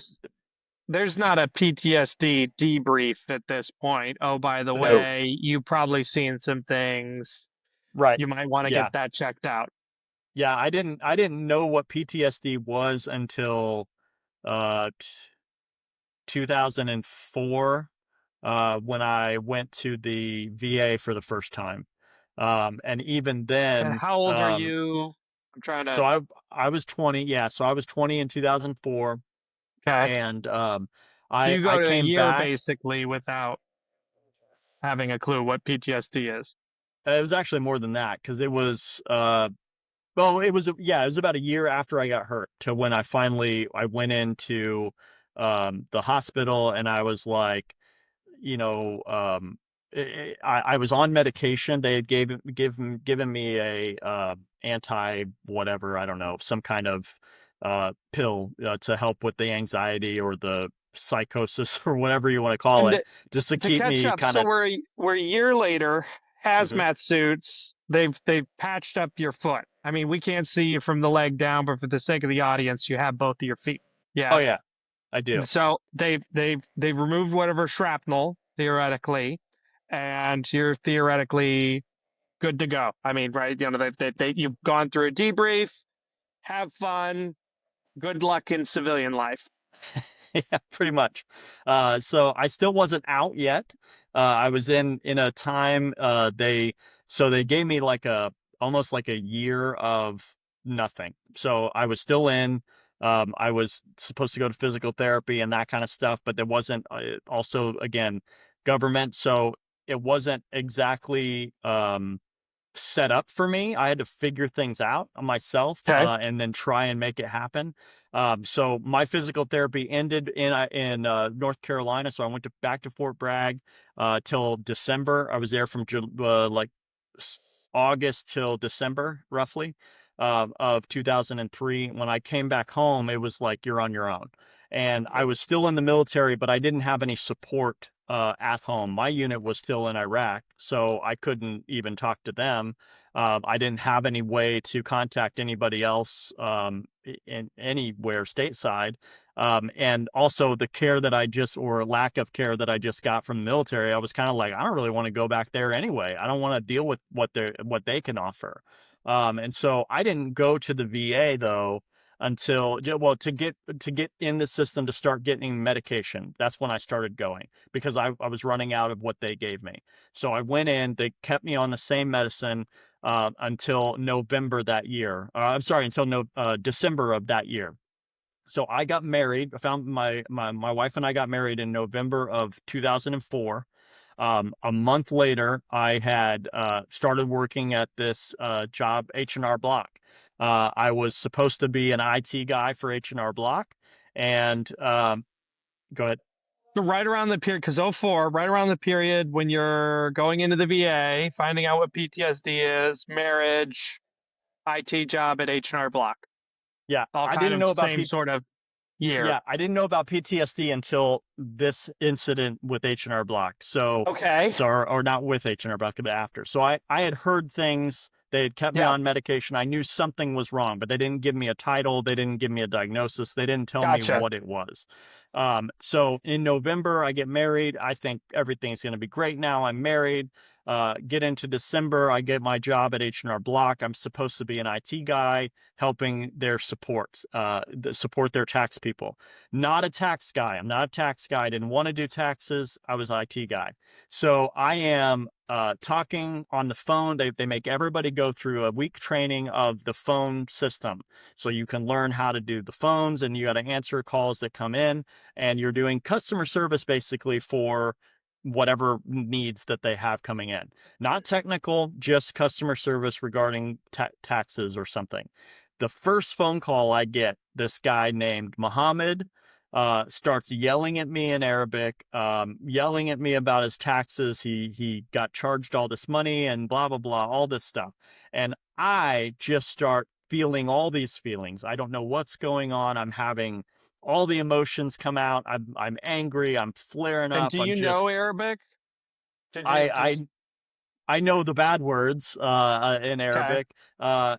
there's not a PTSD debrief at this point. Oh, by the No. way, you've probably seen some things. Right. You might want to Yeah. get that checked out. Yeah, I didn't know what PTSD was until 2004 when I went to the VA for the first time. And even then, And how old are you? I'm trying to. so I was 20. Yeah, so I was 20 in 2004, Okay. and So I you go to a came year back. basically without having a clue what PTSD is. It was actually more than that, because it was it was about a year after I got hurt to when I went into the hospital, and I was like, I was on medication. They had given me a anti whatever, I don't know, some kind of pill to help with the anxiety or the psychosis or whatever you want to call And it, just to to keep catch me up, kind so of. we're a year later, hazmat suits, they've patched up your foot. I mean, we can't see you from the leg down, but for the sake of the audience, you have both of your feet. Oh Yeah. yeah, I do. So they've removed whatever shrapnel, theoretically, and you're theoretically good to go. I mean, right, you've gone through a debrief, have fun, good luck in civilian life. Yeah, pretty much. So I still wasn't out yet. I was in a time, they gave me like almost like a year of nothing. So I was still in, I was supposed to go to physical therapy and that kind of stuff, but there wasn't, also again, government. So it wasn't exactly, set up for me. I had to figure things out myself, Okay. and then try and make it happen. So my physical therapy ended in North Carolina. So I went back to Fort Bragg till December. I was there from August till December, roughly, of 2003. When I came back home, it was like, you're on your own. And I was still in the military, but I didn't have any support at home. My unit was still in Iraq, so I couldn't even talk to them. I didn't have any way to contact anybody else in anywhere stateside. And also the care that or lack of care that I just got from the military, I was kind of like, I don't really want to go back there anyway. I don't want to deal with what they can offer. And so I didn't go to the VA though until, well, to get in the system to start getting medication. That's when I started going, because I was running out of what they gave me. So I went in, they kept me on the same medicine until November that year. I'm sorry, until December of that year. So I got married. I found my wife and I got married in November of 2004. A month later, I had started working at this job, H&R Block. I was supposed to be an IT guy for H&R Block, and go ahead. So right around the period, because '04, right around the period when you're going into the VA, finding out what PTSD is, marriage, IT job at H&R Block. Yeah, All I kind didn't of know about same sort of year. Yeah, I didn't know about PTSD until this incident with H&R Block. So, Okay. or not with H&R Block, but after. So I had heard things. They had kept me Yeah. on medication. I knew something was wrong, but they didn't give me a title. They didn't give me a diagnosis. They didn't tell me Gotcha. what it was. So in November, I get married. I think everything's going to be great now. I'm married. Get into December, I get my job at H&R Block. I'm supposed to be an IT guy helping their support their tax people. Not a tax guy. I'm not a tax guy. I didn't want to do taxes. I was an IT guy. So I am talking on the phone. They make everybody go through a week training of the phone system. So you can learn how to do the phones, and you got to answer calls that come in, and you're doing customer service basically for whatever needs that they have coming in. Not technical, just customer service regarding taxes or something. The first phone call I get, this guy named Mohammed starts yelling at me in Arabic, yelling at me about his taxes. He got charged all this money and blah, blah, blah, all this stuff. And I just start feeling all these feelings. I don't know what's going on. I'm having all the emotions come out. I'm angry. I'm flaring And up. do you know Arabic? I know the bad words in Arabic.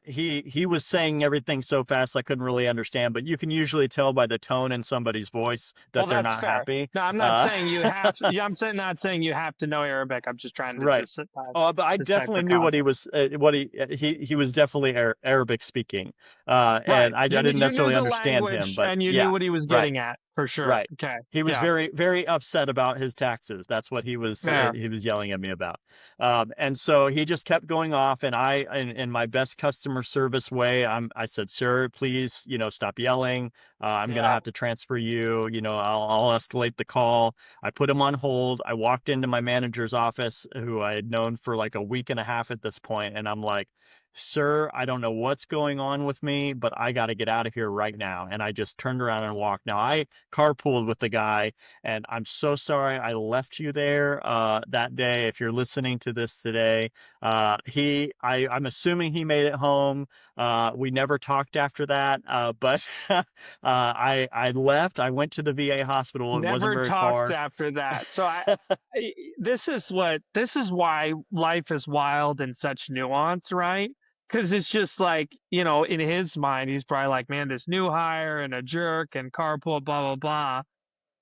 He was saying everything so fast I couldn't really understand, but you can usually tell by the tone in somebody's voice that they're not happy. No, I'm not saying you have to. Yeah, not saying you have to know Arabic. I'm just trying to. Right. But I definitely knew what he was. He was definitely Arabic speaking. And I didn't necessarily understand him, but and you knew what he was getting at for sure. Right. Okay. He was very, very upset about his taxes. That's what he was. He was yelling at me about. And so he just kept going off, and in my best customer service way, I said, "Sir, please, stop yelling. I'm gonna have to transfer you. I'll escalate the call." I put him on hold. I walked into my manager's office, who I had known for like a week and a half at this point, and I'm like, "Sir, I don't know what's going on with me, but I got to get out of here right now." And I just turned around and walked. Now, I carpooled with the guy, and I'm so sorry I left you there that day. If you're listening to this today, I'm assuming he made it home. We never talked after that, but I left. I went to the VA hospital. It wasn't very far. Never talked after that. So this is why life is wild and such nuance, right? Because it's just like, in his mind, he's probably like, man, this new hire and a jerk and carpool, blah, blah, blah.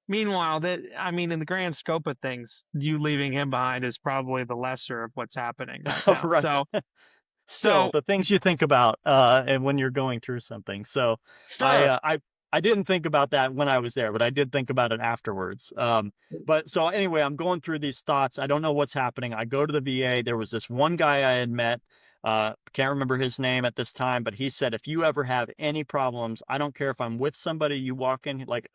Meanwhile, in the grand scope of things, you leaving him behind is probably the lesser of what's happening right now. Right. So, Still, the things you think about and when you're going through something. So sure. I didn't think about that when I was there, but I did think about it afterwards. But so anyway, I'm going through these thoughts. I don't know what's happening. I go to the VA. There was this one guy I had met. Can't remember his name at this time, but he said, if you ever have any problems, I don't care if I'm with somebody, you walk in like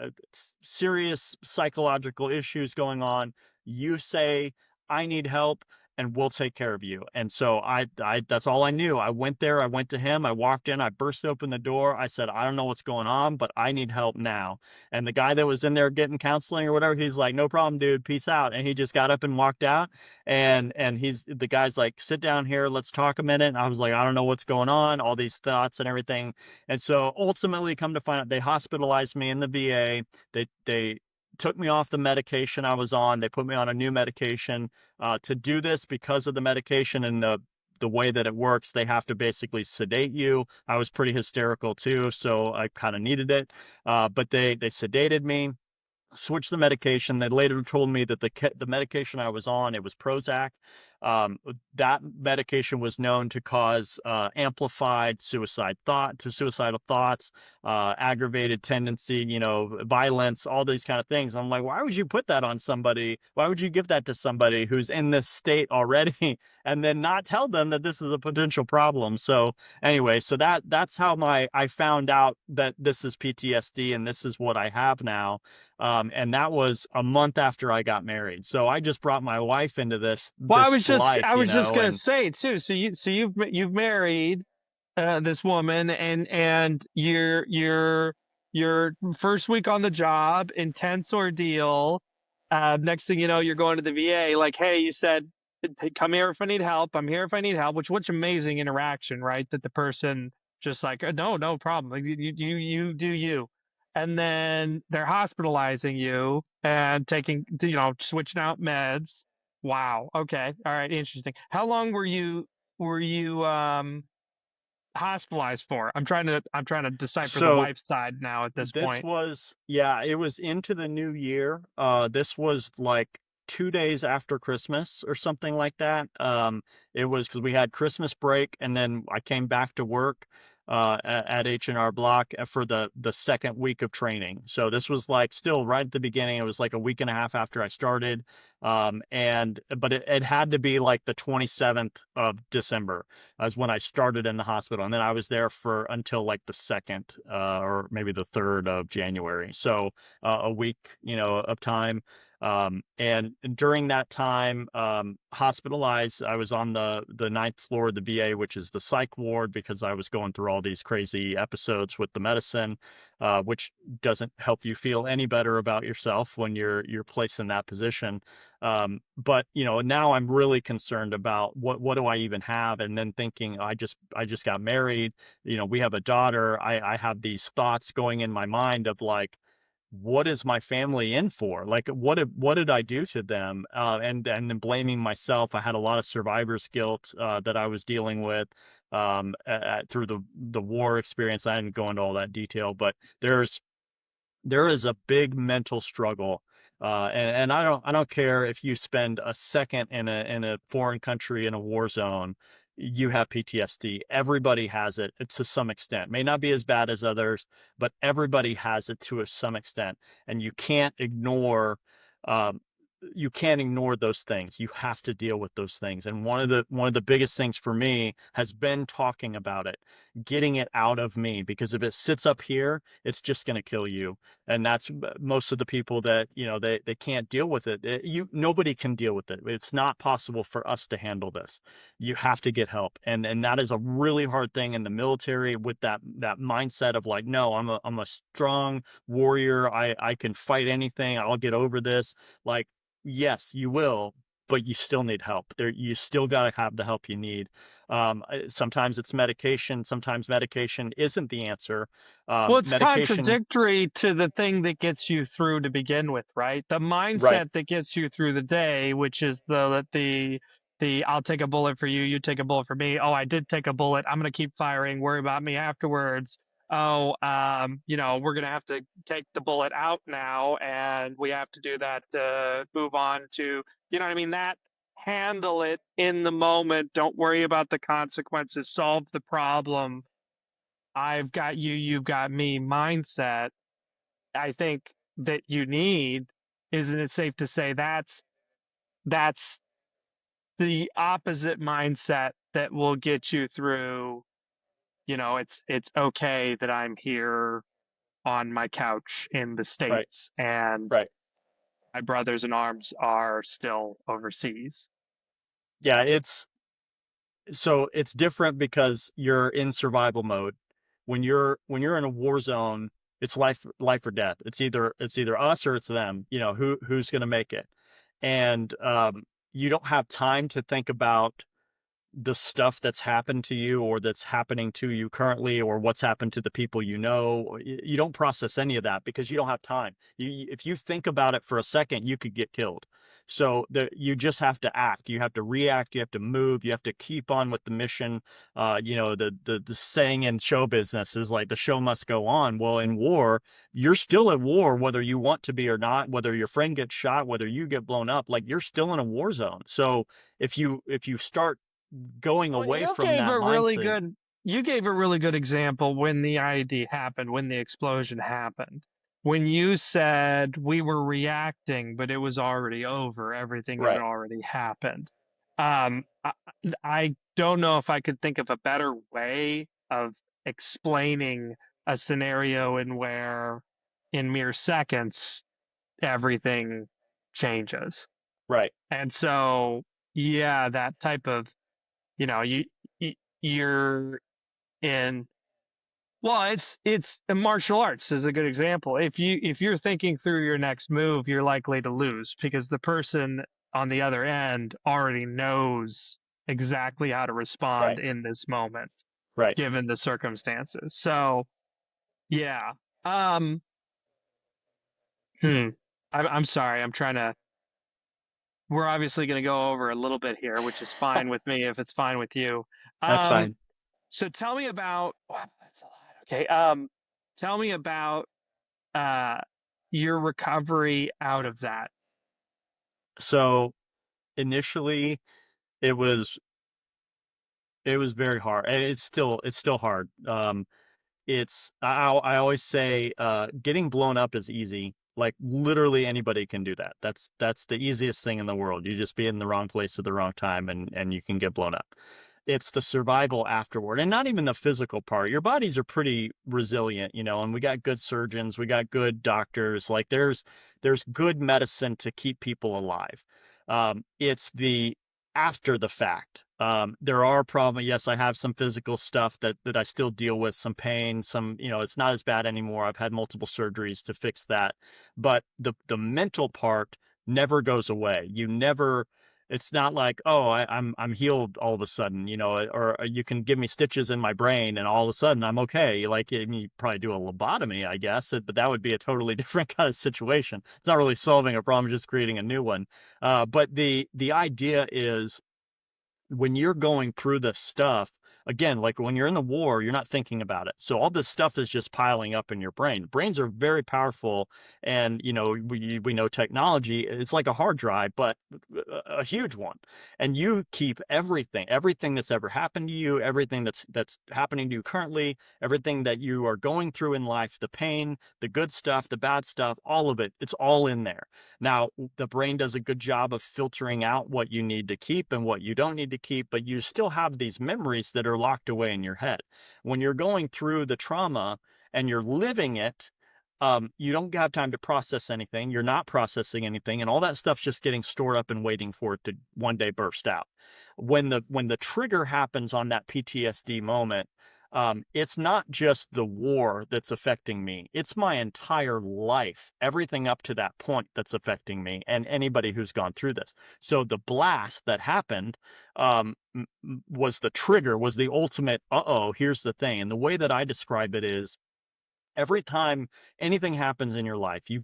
serious psychological issues going on, you say, I need help, and we'll take care of you. And so I that's all I knew. I went there, I went to him, I walked in, I burst open the door. I said, I don't know what's going on, but I need help now. And the guy that was in there getting counseling or whatever, he's like, no problem, dude, peace out. And he just got up and walked out. And the guy's like, sit down here, let's talk a minute. And I was like, I don't know what's going on, all these thoughts and everything. And so ultimately, come to find out, they hospitalized me in the VA. They took me off the medication I was on. They put me on a new medication to do this because of the medication and the way that it works, they have to basically sedate you. I was pretty hysterical too, so I kind of needed it. But they sedated me, switched the medication. They later told me that the medication I was on, it was Prozac. That medication was known to cause amplified suicidal thoughts, aggravated tendency, violence, all these kind of things. I'm like, why would you put that on somebody? Why would you give that to somebody who's in this state already and then not tell them that this is a potential problem? So anyway, so that's how I found out that this is PTSD and this is what I have now. And that was a month after I got married. So I just brought my wife into this Well, I was just gonna and say too. So you've married this woman, and your first week on the job, intense ordeal. Next thing you know, you're going to the VA. Like, hey, you said, "Hey, come here if I need help. I'm here if I need help." Which amazing interaction, right? That the person just like, no problem. Like, you do you. And then they're hospitalizing you and taking, switching out meds. Wow. Okay. All right. Interesting. How long were you hospitalized for? I'm trying to decipher the so wife's side now at this this point. was, it was into the new year. This was like 2 days after Christmas or something like that. It was because we had Christmas break and then I came back to work at H&R Block for the second week of training. So this was like still right at the beginning. It was like a week and a half after I started. But it had to be like the 27th of December was when I started in the hospital. And then I was there for until like the 2nd, or maybe the 3rd of January. So a week, of time. And during that time, hospitalized, I was on the ninth floor of the VA, which is the psych ward, because I was going through all these crazy episodes with the medicine, which doesn't help you feel any better about yourself when you're placed in that position. But now I'm really concerned about what do I even have? And then thinking, I just got married, we have a daughter. I have these thoughts going in my mind of like, what is my family in for? Like, what did I do to them? And then blaming myself. I had a lot of survivor's guilt that I was dealing with through the war experience. I didn't go into all that detail, but there is a big mental struggle. And I don't care if you spend a second in a foreign country in a war zone, you have PTSD. Everybody has it to some extent. May not be as bad as others, but everybody has it to some extent. And um, you can't ignore those things. You have to deal with those things. And one of the biggest things for me has been talking about it, getting it out of me, because if it sits up here, it's just going to kill you. And that's most of the people that, they can't deal with it. Nobody can deal with it. It's not possible for us to handle this. You have to get help. And that is a really hard thing in the military, with that mindset of like, no, I'm a strong warrior. I can fight anything. I'll get over this. Like, yes, you will, but you still need help. You still got to have the help you need. Sometimes it's medication. Sometimes medication isn't the answer. Well, it's Medication, contradictory to the thing that gets you through to begin with, right? The right? mindset that gets you through the day, which is the I'll take a bullet for you, you take a bullet for me. Oh, I did take a bullet. I'm gonna keep firing. Worry about me afterwards. Oh, we're gonna have to take the bullet out now, and we have to do that to move on to, you know what I mean? That handle it in the moment. Don't worry about the consequences. Solve the problem. I've got you, you've got me mindset. I think that you need, isn't it safe to say that's the opposite mindset that will get you through, it's okay that I'm here on my couch in the Right. States and Right. my brothers in arms are still overseas. Yeah, it's different because you're in survival mode. When you're in a war zone, it's life or death. It's either us or it's them. Who's going to make it. And you don't have time to think about the stuff that's happened to you or that's happening to you currently or what's happened to the people you know. You don't process any of that because you don't have time. If you think about it for a second, you could get killed. So you just have to act. You have to react. You have to move. You have to keep on with the mission. The saying in show business is like the show must go on. Well, in war, you're still at war, whether you want to be or not, whether your friend gets shot, whether you get blown up, like you're still in a war zone. So if you start going Well, away from that mindset. You gave a really good example when the IED happened, when the explosion happened. When you said we were reacting, but it was already over, everything had Right. already happened. I, I don't know if I could think of a better way of explaining a scenario where in mere seconds everything changes. Right. And so, yeah, that type of, you're in, well, it's martial arts is a good example. If you're thinking through your next move, you're likely to lose because the person on the other end already knows exactly how to respond Right. in this moment, Right. given the circumstances. So, yeah. I'm sorry. We're obviously going to go over a little bit here, which is fine with me if it's fine with you. That's fine. So tell me about, wow, that's a lot. Okay. Tell me about your recovery out of that. So initially it was very hard. And it's still hard. I always say getting blown up is easy. Like literally anybody can do that. That's the easiest thing in the world. You just be in the wrong place at the wrong time and you can get blown up. It's the survival afterward, and not even the physical part. Your bodies are pretty resilient, and we got good surgeons, we got good doctors. Like there's good medicine to keep people alive. It's the after the fact. There are problems. Yes, I have some physical stuff that I still deal with, some pain, it's not as bad anymore. I've had multiple surgeries to fix that. But the mental part never goes away. It's not like, oh, I'm healed all of a sudden, or you can give me stitches in my brain and all of a sudden I'm okay. Like you probably do a lobotomy, I guess, but that would be a totally different kind of situation. It's not really solving a problem, just creating a new one. But the idea is when you're going through this stuff, again, like when you're in the war, you're not thinking about it. So all this stuff is just piling up in your brain. Brains are very powerful. And, we know technology, it's like a hard drive, but a huge one. And you keep everything that's ever happened to you, everything that's happening to you currently, everything that you are going through in life, the pain, the good stuff, the bad stuff, all of it, it's all in there. Now, the brain does a good job of filtering out what you need to keep and what you don't need to keep, but you still have these memories that are locked away in your head. When you're going through the trauma and you're living it, you don't have time to process anything. You're not processing anything, and all that stuff's just getting stored up and waiting for it to one day burst out. When the trigger happens on that PTSD moment, it's not just the war that's affecting me. It's my entire life, everything up to that point that's affecting me and anybody who's gone through this. So the blast that happened was the trigger, was the ultimate, here's the thing. And the way that I describe it is every time anything happens in your life, you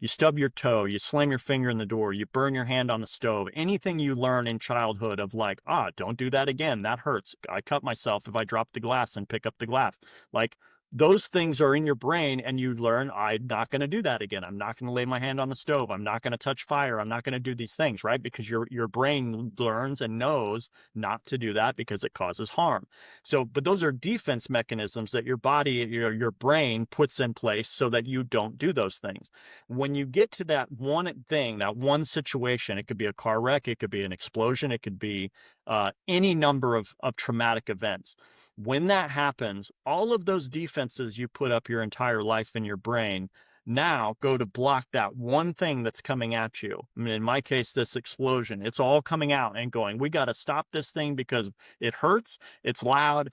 stub your toe, you slam your finger in the door, you burn your hand on the stove, anything you learn in childhood of like, don't do that again. That hurts. I cut myself if I drop the glass and pick up the glass. Like those things are in your brain and you learn, I'm not going to do that again. I'm not going to lay my hand on the stove. I'm not going to touch fire. I'm not going to do these things, right? Because your brain learns and knows not to do that because it causes harm. So, but those are defense mechanisms that your body, your brain puts in place so that you don't do those things. When you get to that one thing, that one situation, it could be a car wreck, it could be an explosion, it could be any number of traumatic events. When that happens, all of those defenses you put up your entire life in your brain now go to block that one thing that's coming at you. I mean, in my case, this explosion, it's all coming out and going, we got to stop this thing because it hurts. It's loud.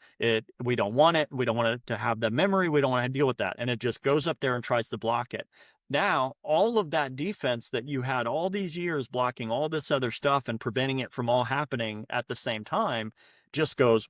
We don't want it. We don't want it to have that memory. We don't want to deal with that. And it just goes up there and tries to block it. Now, all of that defense that you had all these years blocking all this other stuff and preventing it from all happening at the same time just goes,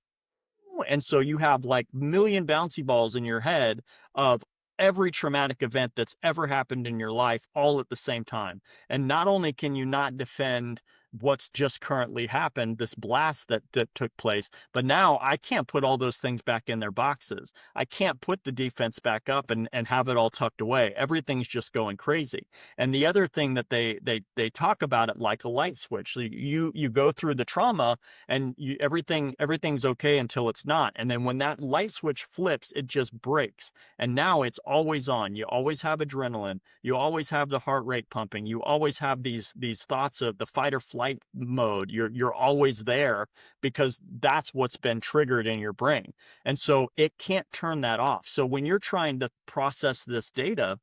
and so you have like million bouncy balls in your head of every traumatic event that's ever happened in your life all at the same time. And not only can you not defend what's just currently happened, this blast that took place, but now I can't put all those things back in their boxes. I can't put the defense back up and have it all tucked away. Everything's just going crazy. And the other thing that they talk about it like a light switch. So you go through the trauma and everything's okay until it's not. And then when that light switch flips, it just breaks. And now it's always on. You always have adrenaline. You always have the heart rate pumping. You always have these thoughts of the fight or flight mode. You're always there because that's what's been triggered in your brain. And so it can't turn that off. So when you're trying to process this data,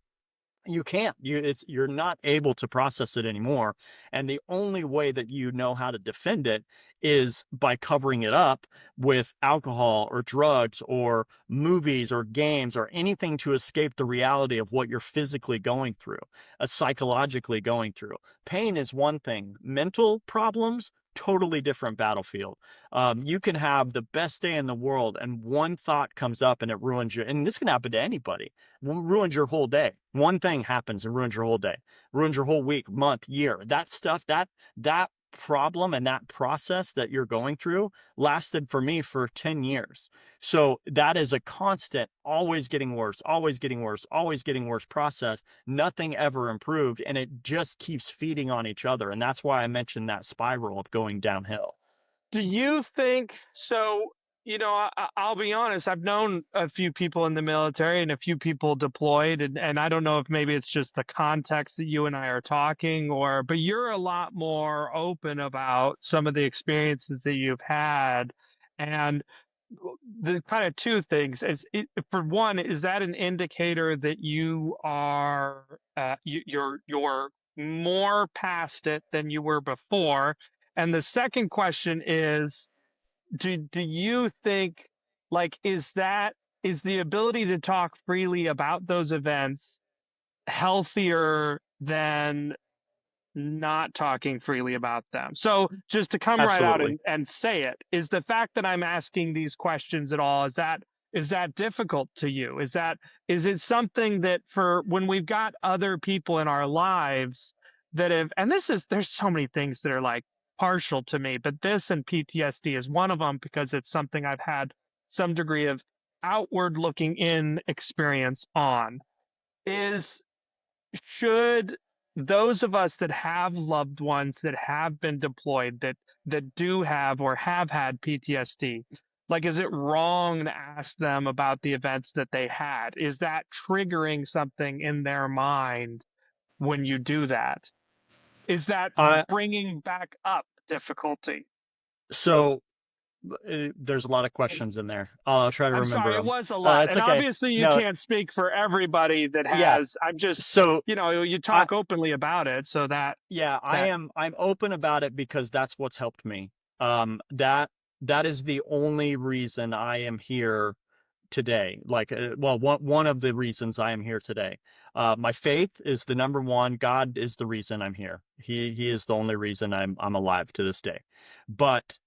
you can't. You're not able to process it anymore. And the only way that you know how to defend it is by covering it up with alcohol or drugs or movies or games or anything to escape the reality of what you're physically going through, psychologically going through. Pain is one thing. Mental problems, totally different battlefield. You can have the best day in the world and one thought comes up and it ruins you. And this can happen to anybody. Ruins your whole day. One thing happens and ruins your whole day, ruins your whole week, month, year. That stuff, that problem and that process that you're going through lasted for me for 10 years. So that is a constant, always getting worse, always getting worse, always getting worse process. Nothing ever improved. And it just keeps feeding on each other. And that's why I mentioned that spiral of going downhill. Do you think so? I'll be honest, I've known a few people in the military and a few people deployed, and I don't know if maybe it's just the context that you and I are talking, but you're a lot more open about some of the experiences that you've had. And the kind of two things for one, is that an indicator that you are, you're more past it than you were before? And the second question is, do you think, like, is the ability to talk freely about those events healthier than not talking freely about them? So just to come right out Absolutely. and say it, is the fact that I'm asking these questions at all, is that difficult to you? Is it something that, for when we've got other people in our lives that have, and there's so many things that are like partial to me, but this and PTSD is one of them, because it's something I've had some degree of outward looking in experience on. Should those of us that have loved ones that have been deployed, that do have or have had PTSD, like, is it wrong to ask them about the events that they had? Is that triggering something in their mind when you do that? Is that bringing back up difficulty? So there's a lot of questions in there. I'll try to remember Sorry, them. it was a lot. It's And okay. obviously you No, can't speak for everybody that yeah. has. I'm just, So you talk openly about it, so that. yeah, I'm open about it because that's what's helped me. That is the only reason I am here today. Like, one of the reasons I am here today. My faith is the number one. God is the reason I'm here. He is the only reason I'm alive to this day. But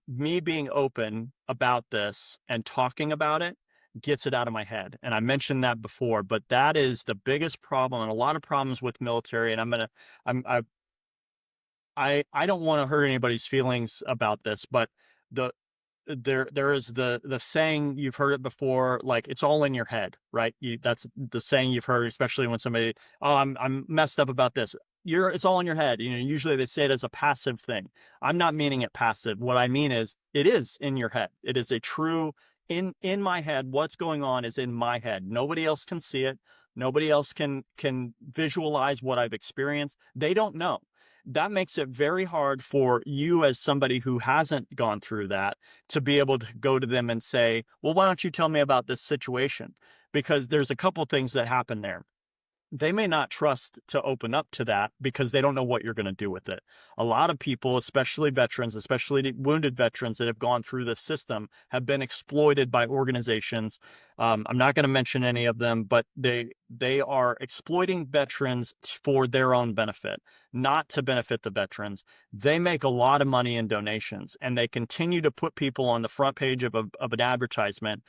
me being open about this and talking about it gets it out of my head. And I mentioned that before, but that is the biggest problem, and a lot of problems with military. And I don't want to hurt anybody's feelings about this, but there is the saying, you've heard it before, like, it's all in your head, right? That's the saying you've heard, especially when somebody, oh, I'm messed up about this. It's all in your head. Usually they say it as a passive thing. I'm not meaning it passive. What I mean is, it is in your head. It is a true, in my head. What's going on is in my head. Nobody else can see it. Nobody else can visualize what I've experienced. They don't know. That makes it very hard for you, as somebody who hasn't gone through that, to be able to go to them and say, well, why don't you tell me about this situation? Because there's a couple things that happen there. they may not trust to open up to that because they don't know what you're going to do with it. A lot of people, especially veterans, especially the wounded veterans that have gone through this system, have been exploited by organizations. I'm not going to mention any of them, but they are exploiting veterans for their own benefit, not to benefit the veterans. They make a lot of money in donations, and they continue to put people on the front page of an advertisement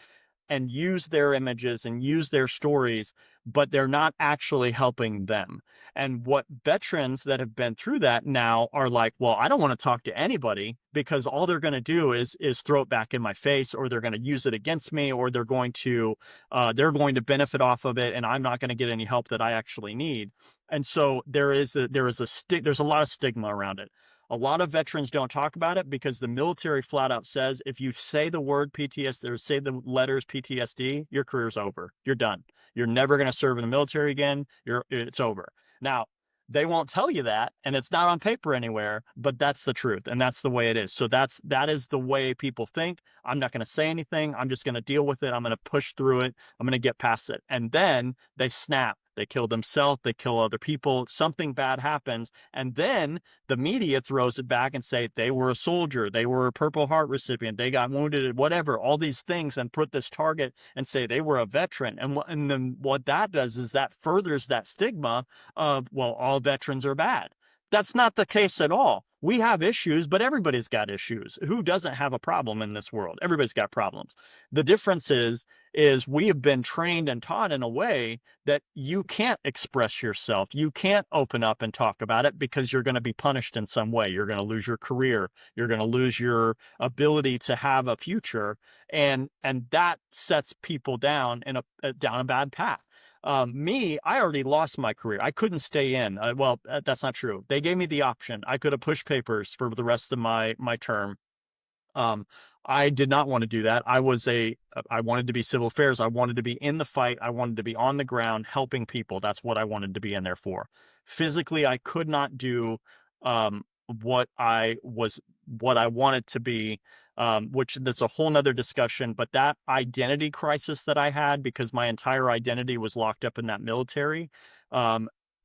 and use their images and use their stories, but they're not actually helping them. And what veterans that have been through that now are like, well, I don't want to talk to anybody because all they're going to do is throw it back in my face, or they're going to use it against me, or they're going to benefit off of it, and I'm not going to get any help that I actually need. And so there's a lot of stigma around it. A lot of veterans don't talk about it because the military flat out says, if you say the word PTSD or say the letters PTSD, your career's over. You're done. You're never going to serve in the military again. It's over. Now, they won't tell you that, and it's not on paper anywhere, but that's the truth, and that's the way it is. So that is the way people think. I'm not going to say anything. I'm just going to deal with it. I'm going to push through it. I'm going to get past it. And then they snap. They kill themselves. They kill other people. Something bad happens. And then the media throws it back and say they were a soldier. They were a Purple Heart recipient. They got wounded, whatever, all these things, and put this target and say they were a veteran. And then what that does is that furthers that stigma of, well, all veterans are bad. That's not the case at all. We have issues, but everybody's got issues. Who doesn't have a problem in this world? Everybody's got problems. The difference is we have been trained and taught in a way that you can't express yourself. You can't open up and talk about it because you're going to be punished in some way. You're going to lose your career. You're going to lose your ability to have a future. And that sets people down down a bad path. I already lost my career. I couldn't stay in. That's not true. They gave me the option. I could have pushed papers for the rest of my term. I did not want to do that. I wanted to be civil affairs. I wanted to be in the fight. I wanted to be on the ground helping people. That's what I wanted to be in there for. Physically, I could not do what I wanted to be, which that's a whole nother discussion. But that identity crisis that I had, because my entire identity was locked up in that military,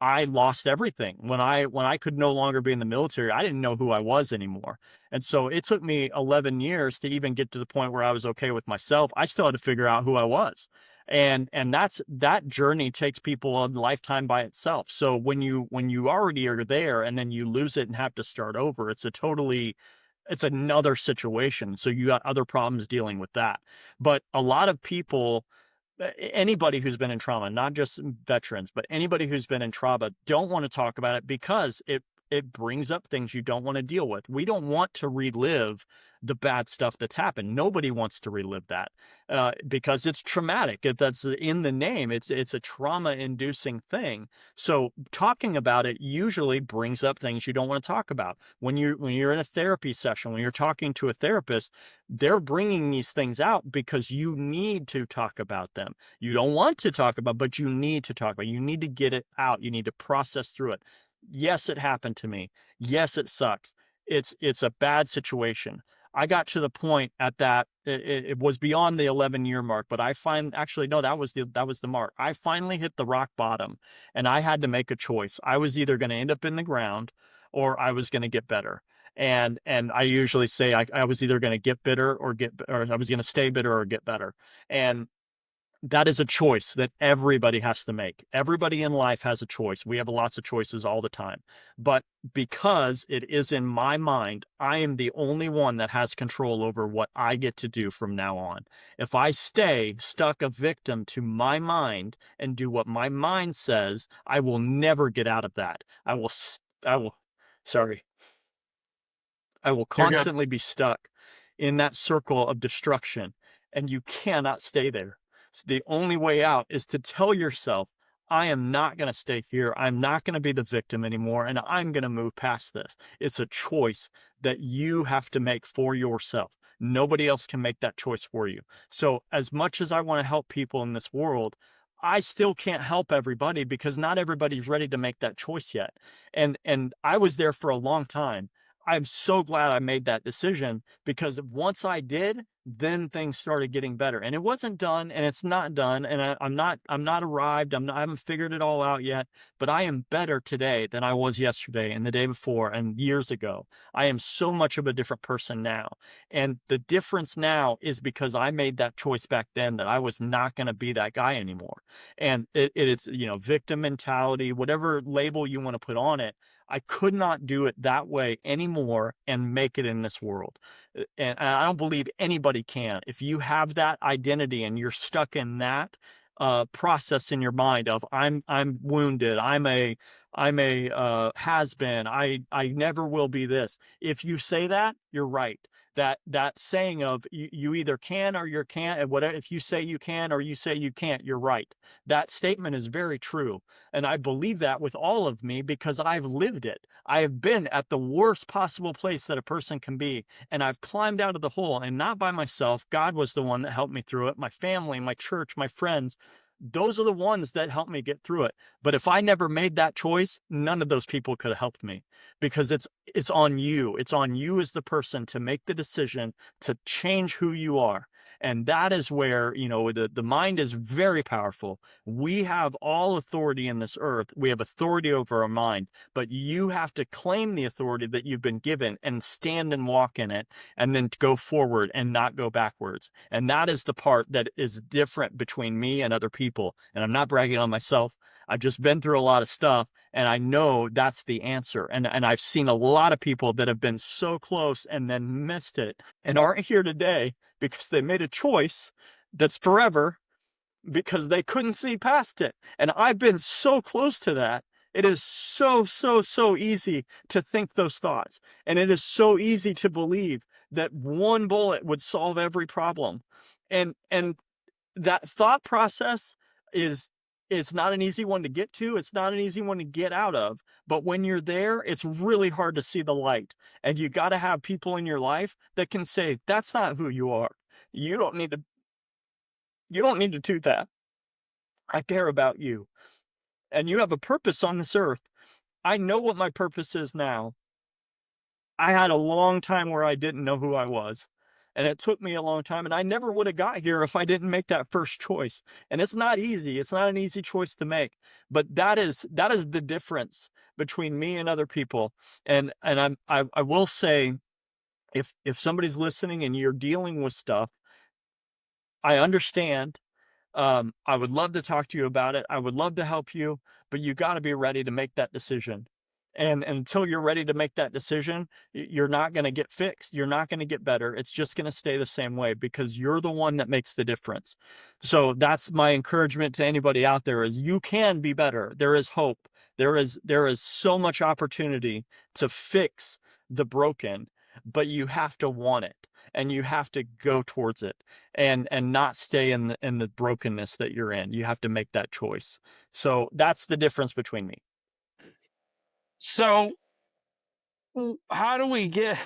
I lost everything. When I could no longer be in the military, I didn't know who I was anymore. And so it took me 11 years to even get to the point where I was okay with myself. I still had to figure out who I was. And that journey takes people a lifetime by itself. So when you already are there and then you lose it and have to start over, it's another situation. So you got other problems dealing with that. But a lot of people, anybody who's been in trauma, not just veterans, but anybody who's been in trauma, don't want to talk about it because it brings up things you don't want to deal with. We don't want to relive the bad stuff that's happened. Nobody wants to relive that because it's traumatic. That's in the name. It's a trauma-inducing thing. So talking about it usually brings up things you don't want to talk about. When you're in a therapy session, when you're talking to a therapist, they're bringing these things out because you need to talk about them. You don't want to talk about, but you need to talk about. You need to get it out. You need to process through it. Yes, it happened to me. Yes, it sucks. It's a bad situation. I got to the point at that it was beyond the 11-year mark, but that was the mark. I finally hit the rock bottom, and I had to make a choice. I was either going to end up in the ground or I was going to get better. And I usually say I was either going to get bitter or I was going to stay bitter or get better. And that is a choice that everybody has to make. Everybody in life has a choice. We have lots of choices all the time. But because it is in my mind, I am the only one that has control over what I get to do from now on. If I stay stuck a victim to my mind and do what my mind says, I will never get out of that. I will constantly be stuck in that circle of destruction, and you cannot stay there. So the only way out is to tell yourself, I am not going to stay here. I'm not going to be the victim anymore, and I'm going to move past this. It's a choice that you have to make for yourself. Nobody else can make that choice for you. So as much as I want to help people in this world, I still can't help everybody because not everybody's ready to make that choice yet. And I was there for a long time. I'm so glad I made that decision because once I did, then things started getting better. And it wasn't done, and it's not done. And I'm not arrived. I haven't figured it all out yet, but I am better today than I was yesterday and the day before and years ago. I am so much of a different person now. And the difference now is because I made that choice back then that I was not going to be that guy anymore. And it's, victim mentality, whatever label you want to put on it. I could not do it that way anymore and make it in this world. And I don't believe anybody can. If you have that identity and you're stuck in that process in your mind of I'm wounded, I'm a has been, I never will be this. If you say that, you're right. That saying of you either can or you can't, and whatever, if you say you can or you say you can't, you're right. That statement is very true. And I believe that with all of me because I've lived it. I have been at the worst possible place that a person can be. And I've climbed out of the hole, and not by myself. God was the one that helped me through it. My family, my church, my friends. Those are the ones that helped me get through it. But if I never made that choice, none of those people could have helped me, because it's on you. It's on you as the person to make the decision to change who you are. And that is where, the mind is very powerful. We have all authority in this earth. We have authority over our mind, but you have to claim the authority that you've been given and stand and walk in it, and then go forward and not go backwards. And that is the part that is different between me and other people. And I'm not bragging on myself. I've just been through a lot of stuff, and I know that's the answer. And I've seen a lot of people that have been so close and then missed it and aren't here today because they made a choice that's forever because they couldn't see past it. And I've been so close to that. It is so, so, so easy to think those thoughts. And it is so easy to believe that one bullet would solve every problem. And that thought process it's not an easy one to get to. It's not an easy one to get out of. But when you're there, it's really hard to see the light. And you got to have people in your life that can say, that's not who you are. You don't need to do that. I care about you. And you have a purpose on this earth. I know what my purpose is now. I had a long time where I didn't know who I was. And it took me a long time, and I never would have got here if I didn't make that first choice. And it's not easy. It's not an easy choice to make, but that is the difference between me and other people. And I will say, if somebody's listening and you're dealing with stuff, I understand. I would love to talk to you about it. I would love to help you, but you got to be ready to make that decision. And until you're ready to make that decision, you're not going to get fixed. You're not going to get better. It's just going to stay the same way because you're the one that makes the difference. So that's my encouragement to anybody out there is you can be better. There is hope. There is so much opportunity to fix the broken, but you have to want it and you have to go towards it and not stay in the brokenness that you're in. You have to make that choice. So that's the difference between me. So how do we get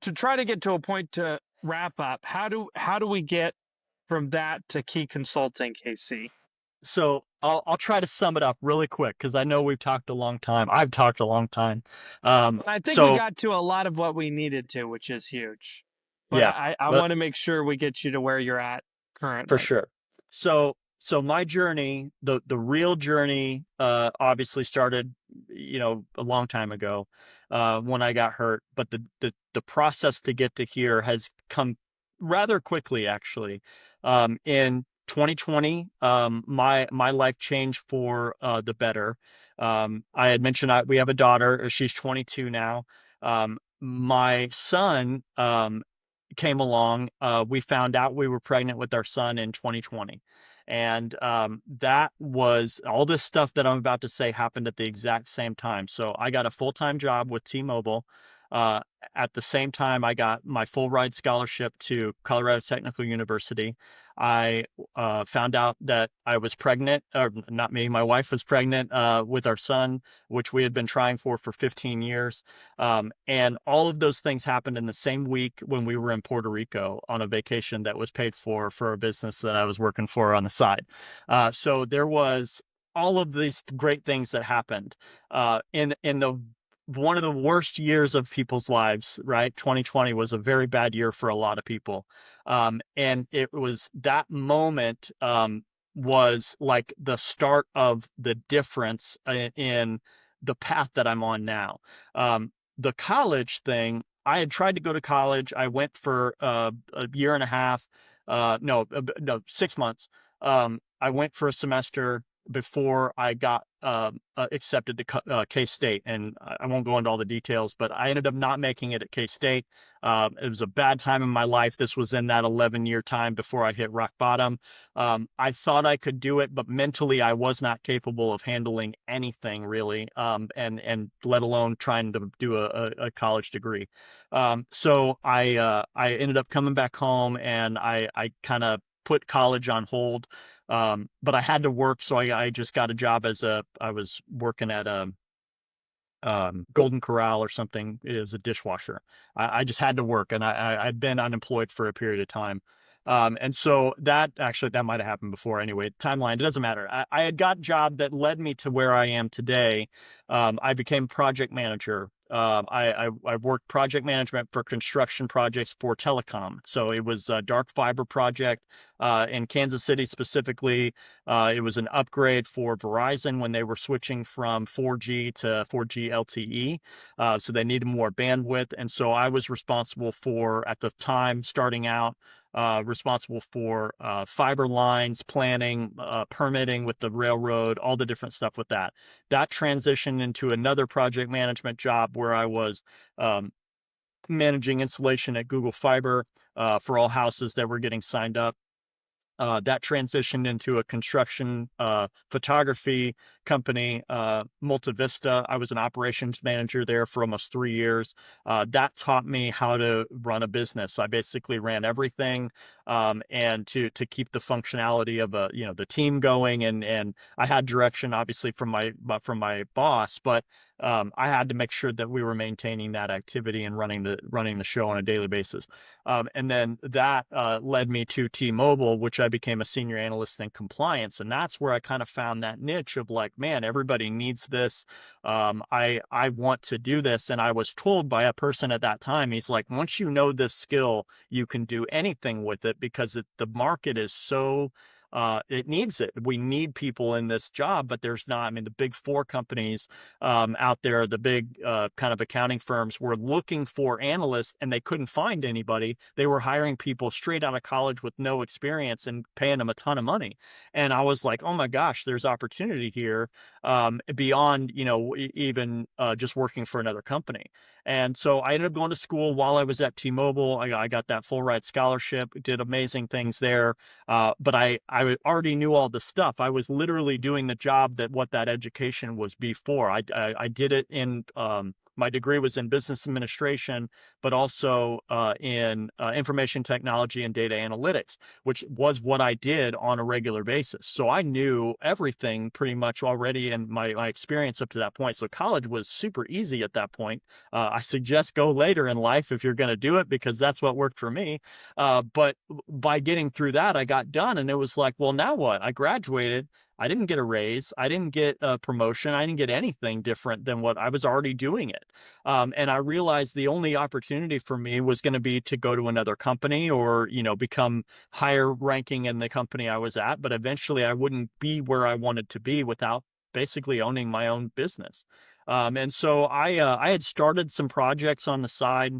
to try to get to a point to wrap up? How do we get from that to Key Consulting, KC? So I'll try to sum it up really quick because I know we've talked a long time. I've talked a long time. I think we got to a lot of what we needed to, which is huge. But yeah, I want to make sure we get you to where you're at currently. For sure. So my journey, the real journey, obviously started, a long time ago, when I got hurt. But the process to get to here has come rather quickly, actually. In 2020, my life changed for the better. I had mentioned we have a daughter. She's 22 now. My son came along. We found out we were pregnant with our son in 2020. And that was all this stuff that I'm about to say happened at the exact same time. So I got a full-time job with T-Mobile. At the same time, I got my full ride scholarship to Colorado Technical University. I found out that I was pregnant, or not me, my wife was pregnant with our son, which we had been trying for 15 years. And all of those things happened in the same week when we were in Puerto Rico on a vacation that was paid for a business that I was working for on the side. So there was all of these great things that happened in the one of the worst years of people's lives, right? 2020 was a very bad year for a lot of people. And it was that moment, was like the start of the difference in the path that I'm on now. The college thing, I had tried to go to college. I went for a year and a half, no, 6 months. I went for a semester before I got accepted to K-State, and I won't go into all the details, but I ended up not making it at K-State. It was a bad time in my life. This was in that 11-year time before I hit rock bottom. I thought I could do it, but mentally I was not capable of handling anything really, and let alone trying to do a college degree. So I ended up coming back home, and I kind of put college on hold. But I had to work, so I just got a job I was working at Golden Corral or something as a dishwasher. I just had to work, and I'd been unemployed for a period of time. And so that might have happened before anyway. Timeline, it doesn't matter. I had got a job that led me to where I am today. I became project manager. I worked project management for construction projects for telecom. So it was a dark fiber project in Kansas City specifically. It was an upgrade for Verizon when they were switching from 4G to 4G LTE. So they needed more bandwidth. And so I was responsible for, at the time, starting out, responsible for fiber lines, planning, permitting with the railroad, all the different stuff with that. That transitioned into another project management job where I was managing installation at Google Fiber for all houses that were getting signed up. That transitioned into a construction photography company, Multivista. I was an operations manager there for almost 3 years. That taught me how to run a business. I basically ran everything, and to keep the functionality of the team going, and I had direction obviously from my boss, but I had to make sure that we were maintaining that activity and running the show on a daily basis. And then that led me to T-Mobile, which I became a senior analyst in compliance. And that's where I kind of found that niche of like, man, everybody needs this. I want to do this. And I was told by a person at that time, he's like, once you know this skill, you can do anything with it because the market is so it needs it. We need people in this job, but there's not. I mean, the big four companies out there, the big kind of accounting firms, were looking for analysts, and they couldn't find anybody. They were hiring people straight out of college with no experience and paying them a ton of money. And I was like, oh my gosh, there's opportunity here, beyond even just working for another company. And so I ended up going to school while I was at T-Mobile. I got that full ride scholarship, did amazing things there. But I already knew all the stuff. I was literally doing the job what that education was before. I did it in, my degree was in business administration, but also in information technology and data analytics, which was what I did on a regular basis. So I knew everything pretty much already in my experience up to that point. So college was super easy at that point. I suggest go later in life if you're going to do it, because that's what worked for me. But by getting through that, I got done, and it was like, well, now what? I graduated. I didn't get a raise. I didn't get a promotion. I didn't get anything different than what I was already doing it. And I realized the only opportunity for me was going to be to go to another company or, become higher ranking in the company I was at. But eventually I wouldn't be where I wanted to be without basically owning my own business. And so I had started some projects on the side.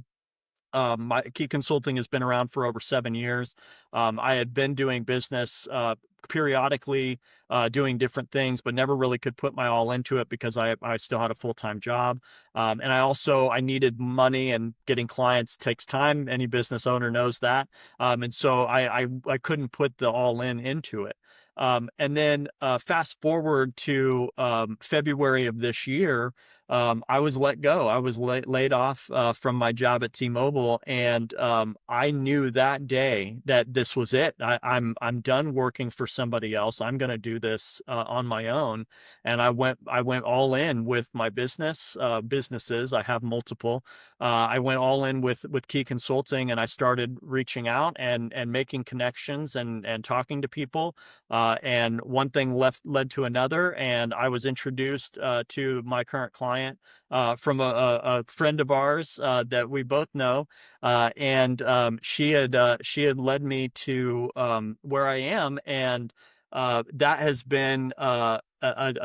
My Key Consulting has been around for over 7 years. I had been doing business periodically, doing different things, but never really could put my all into it because I still had a full-time job. And I needed money, and getting clients takes time. Any business owner knows that. And so I couldn't put the all into it. And then fast forward to February of this year, I was let go. I was laid off from my job at T-Mobile, and I knew that day that this was it. I'm done working for somebody else. I'm going to do this on my own. And I went all in with my businesses. I have multiple. I went all in with Key Consulting, and I started reaching out and making connections and talking to people. And one thing led to another, and I was introduced to my current client client from a friend of ours that we both know, and she had led me to where I am, and that has been a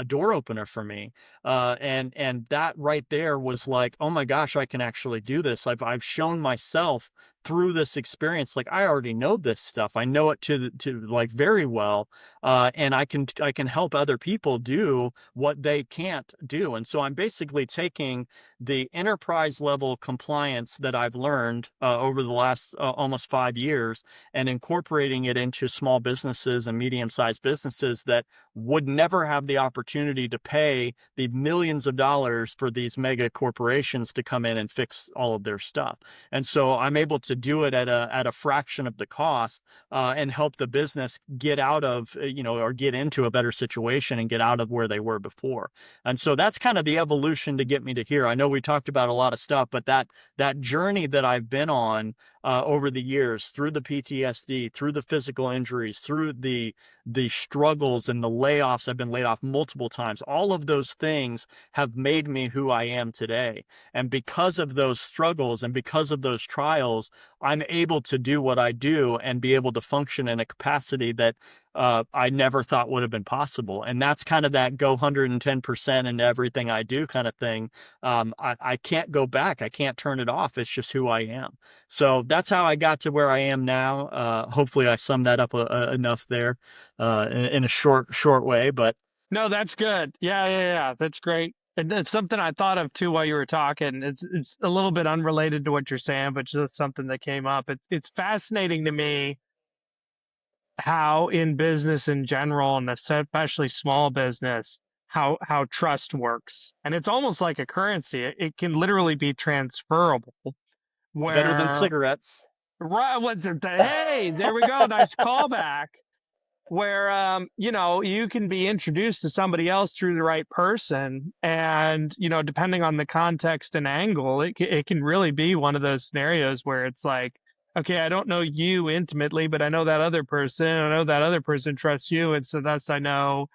door opener for me. And that right there was like, oh my gosh, I can actually do this. I've shown myself through this experience, like I already know this stuff. I know it to like very well, and I can help other people do what they can't do. And so I'm basically taking the enterprise level compliance that I've learned over the last almost 5 years and incorporating it into small businesses and medium-sized businesses that would never have the opportunity to pay the millions of dollars for these mega corporations to come in and fix all of their stuff. And so I'm able to do it at a fraction of the cost, and help the business get out of, or get into a better situation and get out of where they were before. And so that's kind of the evolution to get me to here. I know we talked about a lot of stuff, but that journey that I've been on over the years, through the PTSD, through the physical injuries, through the struggles and the layoffs, I've been laid off multiple times. All of those things have made me who I am today. And because of those struggles and because of those trials, I'm able to do what I do and be able to function in a capacity that I never thought would have been possible. And that's kind of that go 110% into everything I do kind of thing. I can't go back. I can't turn it off. It's just who I am. So that's how I got to where I am now. Hopefully I summed that up enough there in a short way, but No, that's good. Yeah. That's great. And it's something I thought of too while you were talking. It's a little bit unrelated to what you're saying, but just something that came up. It's fascinating to me how in business in general, and especially small business, how trust works. And it's almost like a currency. It can literally be transferable. better than Where cigarettes. right, hey, there we go. Nice callback. Where you can be introduced to somebody else through the right person, and depending on the context and angle, it can really be one of those scenarios where it's like, okay, I don't know you intimately, but I know that other person. I know that other person trusts you, and so thus I know.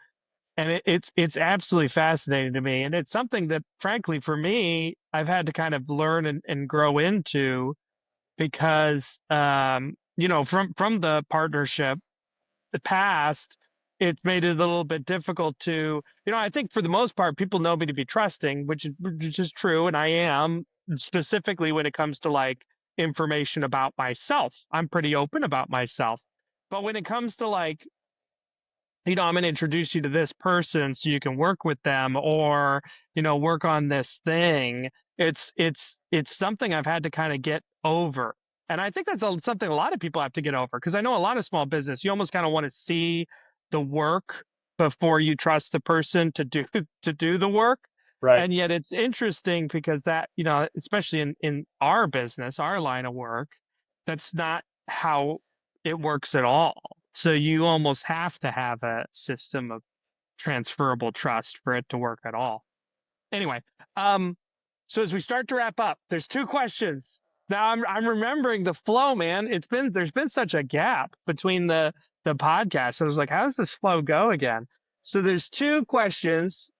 And it's absolutely fascinating to me, and it's something that, frankly, for me, I've had to kind of learn and grow into because from the partnership the past, it's made it a little bit difficult to, I think for the most part, people know me to be trusting, which is true. And I am, specifically when it comes to like information about myself. I'm pretty open about myself. But when it comes to like, I'm going to introduce you to this person so you can work with them, or, work on this thing. It's something I've had to kind of get over. And I think that's something a lot of people have to get over, because I know a lot of small business, you almost kind of want to see the work before you trust the person to do the work. Right. And yet it's interesting because that, especially in our business, our line of work, that's not how it works at all. So you almost have to have a system of transferable trust for it to work at all. Anyway, so as we start to wrap up, there's two questions. Now I'm remembering the flow, man. There's been such a gap between the podcast. I was like, how does this flow go again? So there's two questions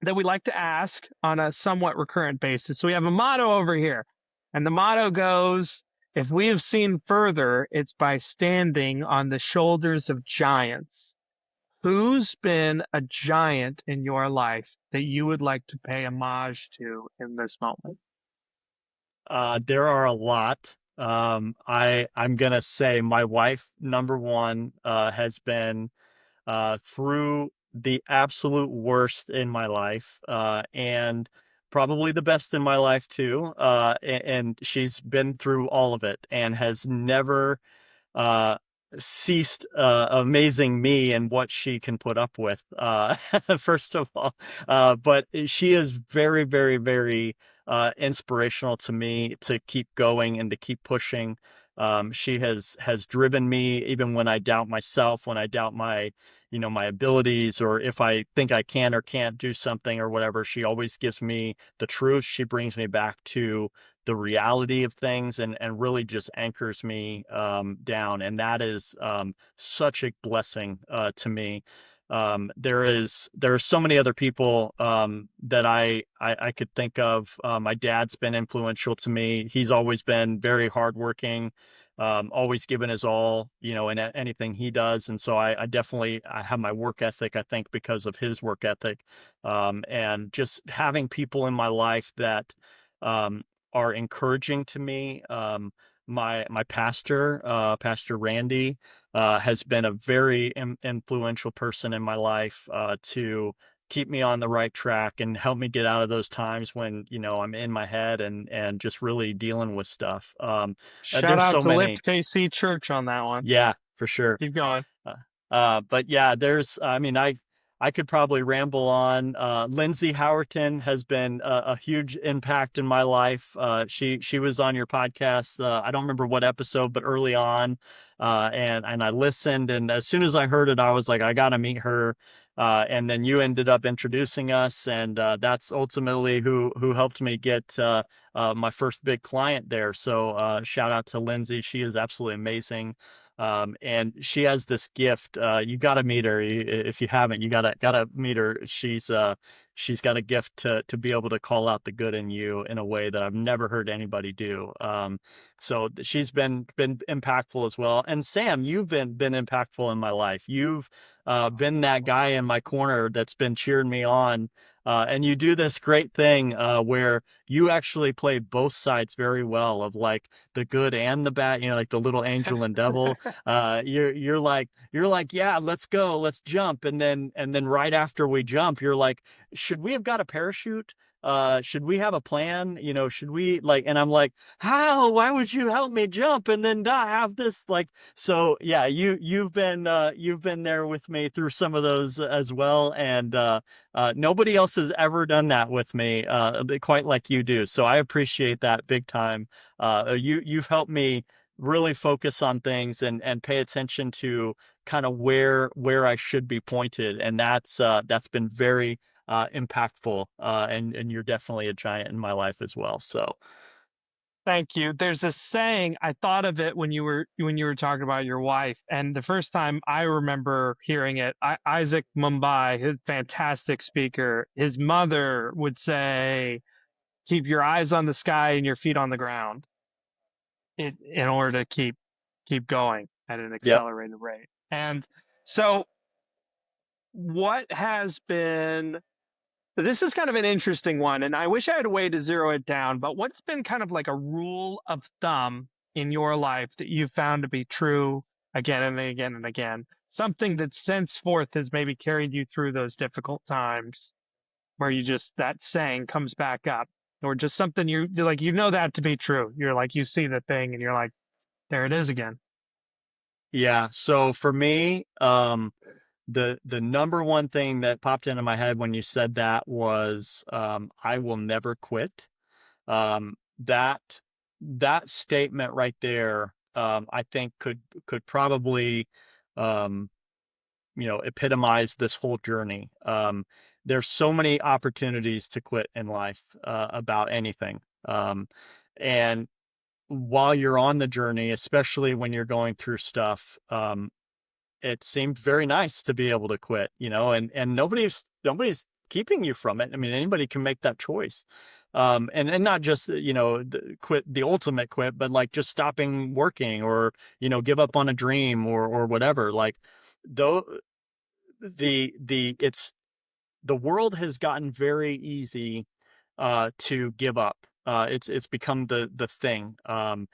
that we like to ask on a somewhat recurrent basis. So we have a motto over here, and the motto goes, if we have seen further, it's by standing on the shoulders of giants. Who's been a giant in your life that you would like to pay homage to in this moment? There are a lot. I'm gonna say my wife, number one, has been through the absolute worst in my life, and probably the best in my life too. And she's been through all of it and has never uh, ceased amazing me and what she can put up with. First of all, but she is very, very, very inspirational to me to keep going and to keep pushing. She has driven me even when I doubt myself, when I doubt my abilities, or if I think I can or can't do something or whatever. She always gives me the truth. She brings me back to the reality of things, and really just anchors me down. And that is such a blessing to me. there are so many other people that I could think of. My dad's been influential to me. He's always been very hardworking, always given his all, in anything he does. And so I definitely I have my work ethic, I think, because of his work ethic, and just having people in my life that are encouraging to me. My pastor, Pastor Randy, has been a very influential person in my life to keep me on the right track and help me get out of those times when I'm in my head and just really dealing with stuff. Shout There's out so to many. Lift KC Church on that one. Yeah, for sure. Keep going. But yeah, I mean, I could probably ramble on. Lindsay Howerton has been a huge impact in my life. She was on your podcast. I don't remember what episode, but early on, and I listened. And as soon as I heard it, I was like, I got to meet her. And then you ended up introducing us, and that's ultimately who helped me get my first big client there. So shout out to Lindsay. She is absolutely amazing. And she has this gift. You got to meet her. If you haven't, you gotta meet her. She's got a gift to be able to call out the good in you in a way that I've never heard anybody do. So she's been impactful as well. And Sam, you've been impactful in my life. You've been that guy in my corner that's been cheering me on. And you do this great thing where you actually play both sides very well, of like the good and the bad, like the little angel and devil. You're like, yeah, let's go, let's jump. And then right after we jump, you're like, should we have got a parachute? Should we have a plan? Should we and I'm like, why would you help me jump and then not have this so yeah, you've been there with me through some of those as well. And nobody else has ever done that with me quite like you do. So I appreciate that big time. You've helped me really focus on things and pay attention to kind of where I should be pointed. And that's been very impactful. And you're definitely a giant in my life as well. So Thank you. There's a saying, I thought of it when you were talking about your wife, and the first time I remember hearing it, Isaac Mumbai, his fantastic speaker, his mother would say, "Keep your eyes on the sky and your feet on the ground," in order to keep going at an yep. accelerated rate. And so, what has been this is kind of an interesting one, and I wish I had a way to zero it down, but what's been kind of like a rule of thumb in your life that you've found to be true again and again and again? Something that henceforth has maybe carried you through those difficult times where that saying comes back up, or just something you're like, that to be true. You're like, you see the thing and you're like, there it is again. Yeah. So for me, the number one thing that popped into my head when you said that was I will never quit. That statement right there, I think could probably epitomize this whole journey. There's so many opportunities to quit in life about anything, and while you're on the journey, especially when you're going through stuff, it seemed very nice to be able to quit, and nobody's keeping you from it. I mean, anybody can make that choice. And not just, quit, the ultimate quit, but like just stopping working or, give up on a dream or whatever. Like though the world has gotten very easy, to give up. It's become the thing. And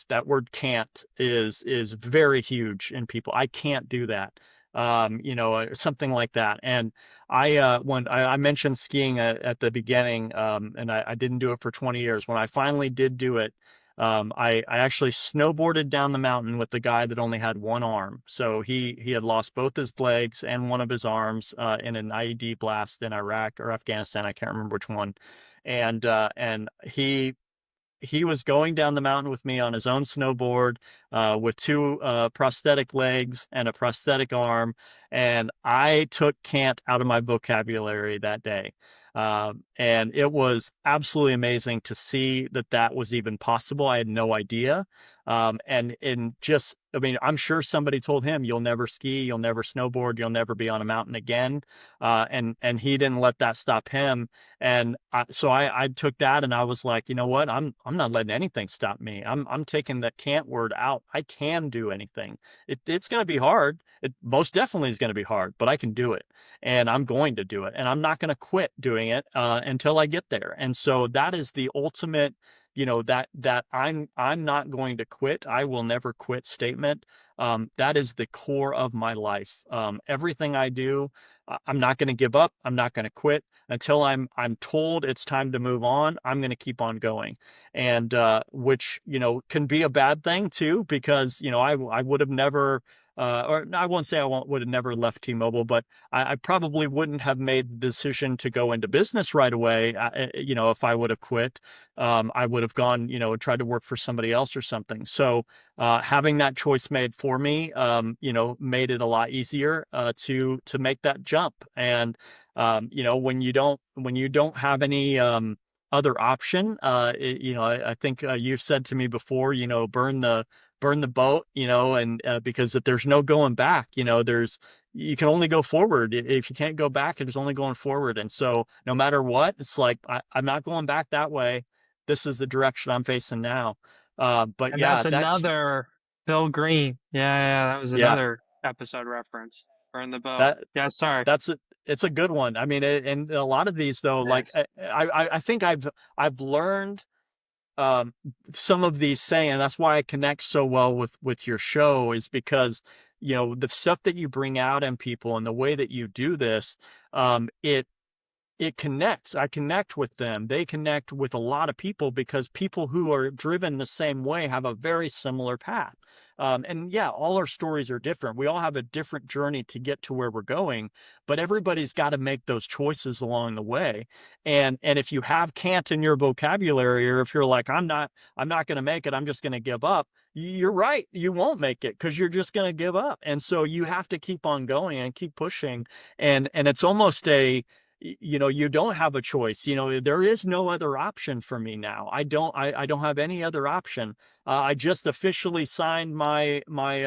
that word can't is very huge in people. I can't do that. Something like that. And when I mentioned skiing at the beginning, and I didn't do it for 20 years. When I finally did do it, I actually snowboarded down the mountain with the guy that only had one arm. So he had lost both his legs and one of his arms in an IED blast in Iraq or Afghanistan. I can't remember which one. And he was going down the mountain with me on his own snowboard with two prosthetic legs and a prosthetic arm. And I took can't out of my vocabulary that day. And it was absolutely amazing to see that was even possible. I had no idea. And just, I mean, I'm sure somebody told him, you'll never ski, you'll never snowboard, you'll never be on a mountain again. And he didn't let that stop him. And so I took that and I was like, you know what? I'm not letting anything stop me. I'm taking that can't word out. I can do anything. It's going to be hard. It most definitely is going to be hard, but I can do it, and I'm going to do it, and I'm not going to quit doing it until I get there. And so that is the ultimate, that I'm not going to quit. I will never quit statement. That is the core of my life. Everything I do, I'm not going to give up. I'm not going to quit until I'm told it's time to move on. I'm going to keep on going. And which, can be a bad thing too, because, I would have never, or I won't say would have never left T-Mobile, but I probably wouldn't have made the decision to go into business right away. If I would have quit, I would have gone, and tried to work for somebody else or something. So having that choice made for me, made it a lot easier to make that jump. And when you don't have any other option, I think you've said to me before, burn the boat, and because if there's no going back, you can only go forward. If you can't go back, it's only going forward. And so no matter what, it's like, I'm not going back that way. This is the direction I'm facing now. But And yeah, that's another Phil Green. Yeah, that was another episode reference. Burn the boat. Sorry. It's a good one. I mean, and a lot of these though, like I think I've learned some of these saying, and that's why I connect so well with your show, is because the stuff that you bring out in people and the way that you do this, it connects. I connect with them. They connect with a lot of people because people who are driven the same way have a very similar path. And yeah, all our stories are different. We all have a different journey to get to where we're going, but everybody's got to make those choices along the way. And if you have can't in your vocabulary, or if you're like, I'm not going to make it, I'm just going to give up, you're right. You won't make it because you're just going to give up. And so you have to keep on going and keep pushing. And it's almost you don't have a choice. There is no other option for me now. I don't have any other option. I just officially signed my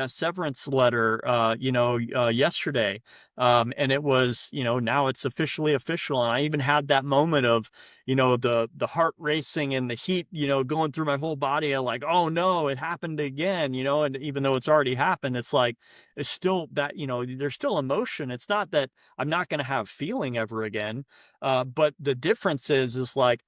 severance letter, yesterday. And it was, now it's officially official. And I even had that moment of, the heart racing and the heat, going through my whole body. I'm like, oh no, it happened again, and even though it's already happened, it's like, it's still that, there's still emotion. It's not that I'm not going to have feeling ever again. But the difference is like,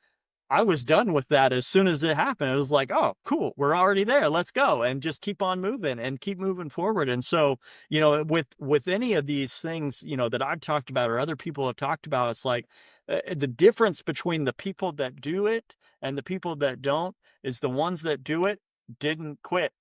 I was done with that as soon as it happened. It was like, oh, cool, we're already there. Let's go and just keep on moving and keep moving forward. And so, with any of these things, that I've talked about or other people have talked about, it's like the difference between the people that do it and the people that don't is the ones that do it didn't quit.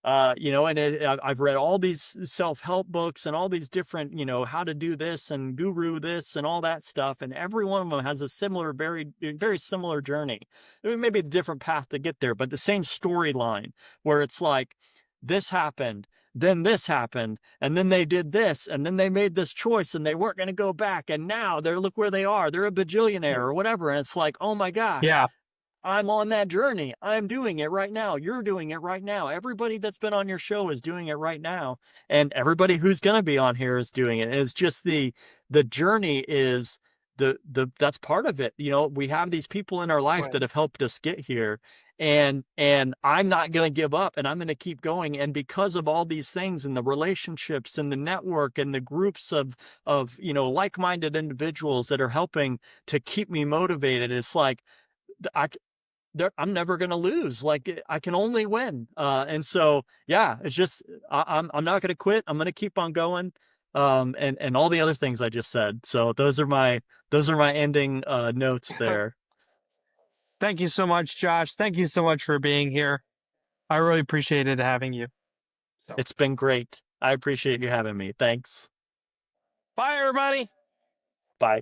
And I've read all these self-help books and all these different, how to do this and guru this and all that stuff. And every one of them has a similar, very, very similar journey. Maybe a different path to get there, but the same storyline where it's like, this happened, then this happened, and then they did this, and then they made this choice and they weren't going to go back. And now look where they are. They're a bajillionaire or whatever. And it's like, oh my gosh. Yeah. I'm on that journey. I'm doing it right now. You're doing it right now. Everybody that's been on your show is doing it right now. And everybody who's going to be on here is doing it. It's just the journey is that's part of it. We have these people in our life that have helped us get here, and I'm not going to give up, and I'm going to keep going. And because of all these things and the relationships and the network and the groups of like-minded individuals that are helping to keep me motivated, it's like, I'm never going to lose. Like, I can only win. And so, yeah, it's just, I'm not going to quit. I'm going to keep on going. And all the other things I just said. So those are my ending notes there. Thank you so much, Josh. Thank you so much for being here. I really appreciated having you. So. It's been great. I appreciate you having me. Thanks. Bye, everybody. Bye.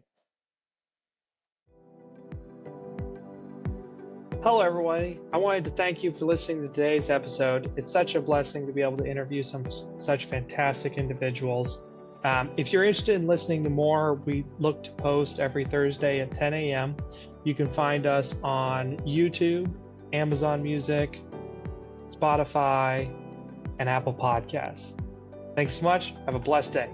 Hello, everybody. I wanted to thank you for listening to today's episode. It's such a blessing to be able to interview such fantastic individuals. If you're interested in listening to more, we look to post every Thursday at 10 a.m. You can find us on YouTube, Amazon Music, Spotify, and Apple Podcasts. Thanks so much. Have a blessed day.